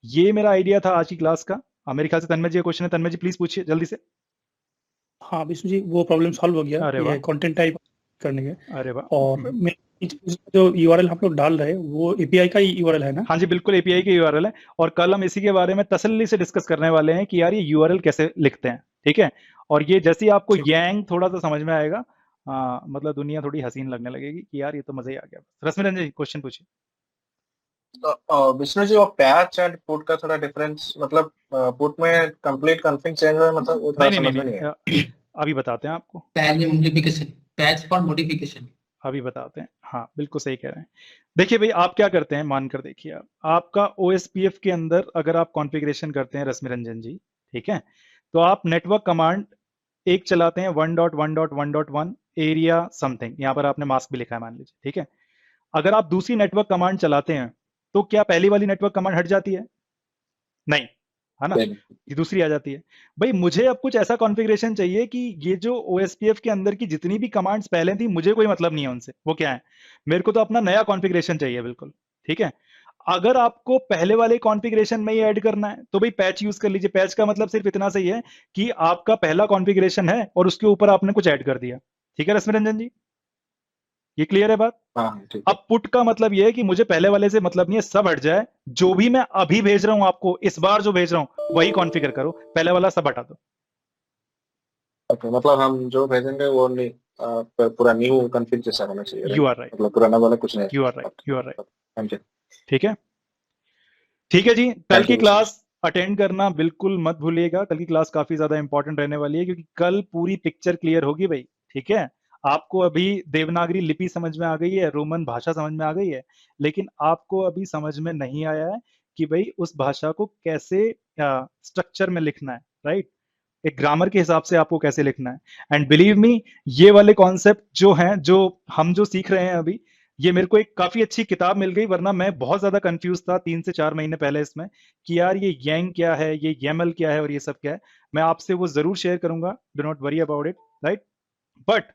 [SPEAKER 1] ये मेरा आइडिया था आज की क्लास का। मेरे ख्याल से तन्मय जी का क्वेश्चन है, तन्मय जी प्लीज पूछिए जल्दी से।
[SPEAKER 4] हाँ विष्णु जी, वो प्रॉब्लम सॉल्व हो गया,
[SPEAKER 1] अरे
[SPEAKER 4] ये
[SPEAKER 1] वाह,
[SPEAKER 4] कंटेंट टाइप करने के।
[SPEAKER 1] अरे वाह।
[SPEAKER 4] और जो यूआरएल हम लोग डाल रहे हैं वो एपीआई का ही यूआरएल है ना?
[SPEAKER 1] हाँ जी बिल्कुल, एपीआई के यूआरएल है, और कल हम इसी के बारे में तसल्ली से डिस्कस करने वाले हैं कि यार ये यूआरएल कैसे लिखते हैं, ठीक है। और ये जैसे ही आपको
[SPEAKER 4] ठीक।
[SPEAKER 1] यांग थोड़ा सा समझ में आएगा, मतलब दुनिया थोड़ी हसीन लगने लगेगी कि यार ये तो मजा ही आ गया। रश्मिरंजन जी क्वेश्चन पूछिए।
[SPEAKER 5] विष्णु जी, वो पैच एंड पुट का थोड़ा डिफरेंस, मतलब पुट में कंप्लीट कॉन्फ़िग चेंज हुआ है, मतलब वो थोड़ा
[SPEAKER 1] नहीं नहीं
[SPEAKER 5] समझ में
[SPEAKER 1] नहीं,
[SPEAKER 5] नहीं है।
[SPEAKER 1] अभी बताते हैं आपको,
[SPEAKER 2] patch modification, patch for modification.
[SPEAKER 1] अभी बताते हैं। हाँ बिल्कुल सही कह रहे हैं। देखिए भाई आप क्या करते हैं, मानकर देखिए आप, आपका ओएसपीएफ के अंदर अगर आप कॉन्फ़िगरेशन करते हैं रश्मिरंजन जी, ठीक है, तो आप नेटवर्क कमांड एक चलाते हैं 1.1.1.1 एरिया समथिंग, यहां पर आपने मास्क भी लिखा है मान लीजिए, ठीक है। अगर आप दूसरी नेटवर्क कमांड चलाते हैं तो क्या पहली वाली नेटवर्क कमांड हट जाती है? नहीं, है ना, ये दूसरी आ जाती है। भाई मुझे अब कुछ ऐसा कॉन्फ़िगरेशन चाहिए कि ये जो OSPF के अंदर की जितनी भी कमांड्स पहले थी, मुझे कोई मतलब नहीं है उनसे, वो क्या है, मेरे को तो अपना नया कॉन्फ़िगरेशन चाहिए बिल्कुल, ठीक है। अगर आपको पहले वाले कॉन्फ़िगरेशन में ही ऐड करना है तो भाई पैच यूज कर लीजिए। पैच का मतलब सिर्फ इतना सही है कि आपका पहला कॉन्फ़िगरेशन है और उसके ऊपर आपने कुछ ऐड कर दिया, ठीक है रश्मि रंजन जी, ये क्लियर है बात?
[SPEAKER 5] हाँ ठीक है।
[SPEAKER 1] अब पुट का मतलब ये है कि मुझे पहले वाले से मतलब नहीं है, सब हट जाए, जो भी मैं अभी भेज रहा हूं आपको, इस बार जो भेज रहा हूं वही कॉन्फ़िगर करो, पहले वाला सब हटा दो।
[SPEAKER 5] ओके, मतलब हम जो भेजेंगे वो नहीं पूरा न्यू कॉन्फ़िग जैसा होना चाहिए,
[SPEAKER 1] यू
[SPEAKER 5] right?
[SPEAKER 1] आर राइट,
[SPEAKER 5] मतलब पुराना वाला कुछ नहीं।
[SPEAKER 1] You are right, you are right,
[SPEAKER 5] thank you.
[SPEAKER 1] ठीक है, ठीक है जी। कल
[SPEAKER 5] Thank
[SPEAKER 1] की
[SPEAKER 5] you,
[SPEAKER 1] क्लास अटेंड करना बिल्कुल मत भूलिएगा, कल की क्लास काफी ज्यादा इंपॉर्टेंट रहने वाली है, क्योंकि कल पूरी पिक्चर क्लियर होगी भाई, ठीक है। आपको अभी देवनागरी लिपि समझ में आ गई है, रोमन भाषा समझ में आ गई है, लेकिन आपको अभी समझ में नहीं आया है कि भाई उस भाषा को कैसे स्ट्रक्चर में लिखना है, राइट, एक ग्रामर के हिसाब से आपको कैसे लिखना है। एंड बिलीव मी, ये वाले कॉन्सेप्ट जो हैं, जो हम जो सीख रहे हैं अभी, ये मेरे को एक काफी अच्छी किताब मिल गई, वरना मैं बहुत ज्यादा कंफ्यूज था 3 से 4 महीने पहले इसमें कि यार ये यांग क्या है, ये YAML क्या है और ये सब क्या है। मैं आपसे वो जरूर शेयर करूंगा, do not worry about it, right. But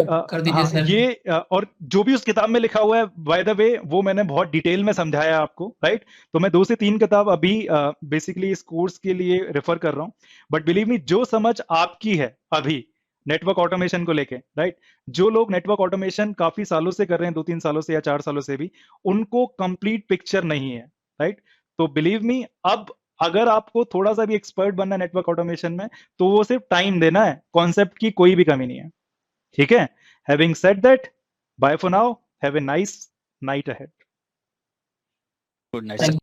[SPEAKER 2] कर दीजिए
[SPEAKER 1] हाँ,
[SPEAKER 2] सर।
[SPEAKER 1] ये और जो भी उस किताब में लिखा हुआ है, बाय द वे, वो मैंने बहुत डिटेल में समझाया आपको, राइट। तो मैं 2 से 3 किताब अभी बेसिकली इस कोर्स के लिए रेफर कर रहा हूँ, बट बिलीव मी, जो समझ आपकी है अभी नेटवर्क ऑटोमेशन को लेके, राइट, जो लोग नेटवर्क ऑटोमेशन काफी सालों से कर रहे हैं, 2-3 सालों से या 4 सालों से भी, उनको कंप्लीट पिक्चर नहीं है, राइट। तो बिलीव मी, अब अगर आपको थोड़ा सा भी एक्सपर्ट बनना है नेटवर्क ऑटोमेशन में, तो वो सिर्फ टाइम देना है, कॉन्सेप्ट की कोई भी कमी नहीं है, ठीक है। Having said that, bye for now. Have a nice night ahead.
[SPEAKER 3] Good night
[SPEAKER 2] Thank
[SPEAKER 3] sir.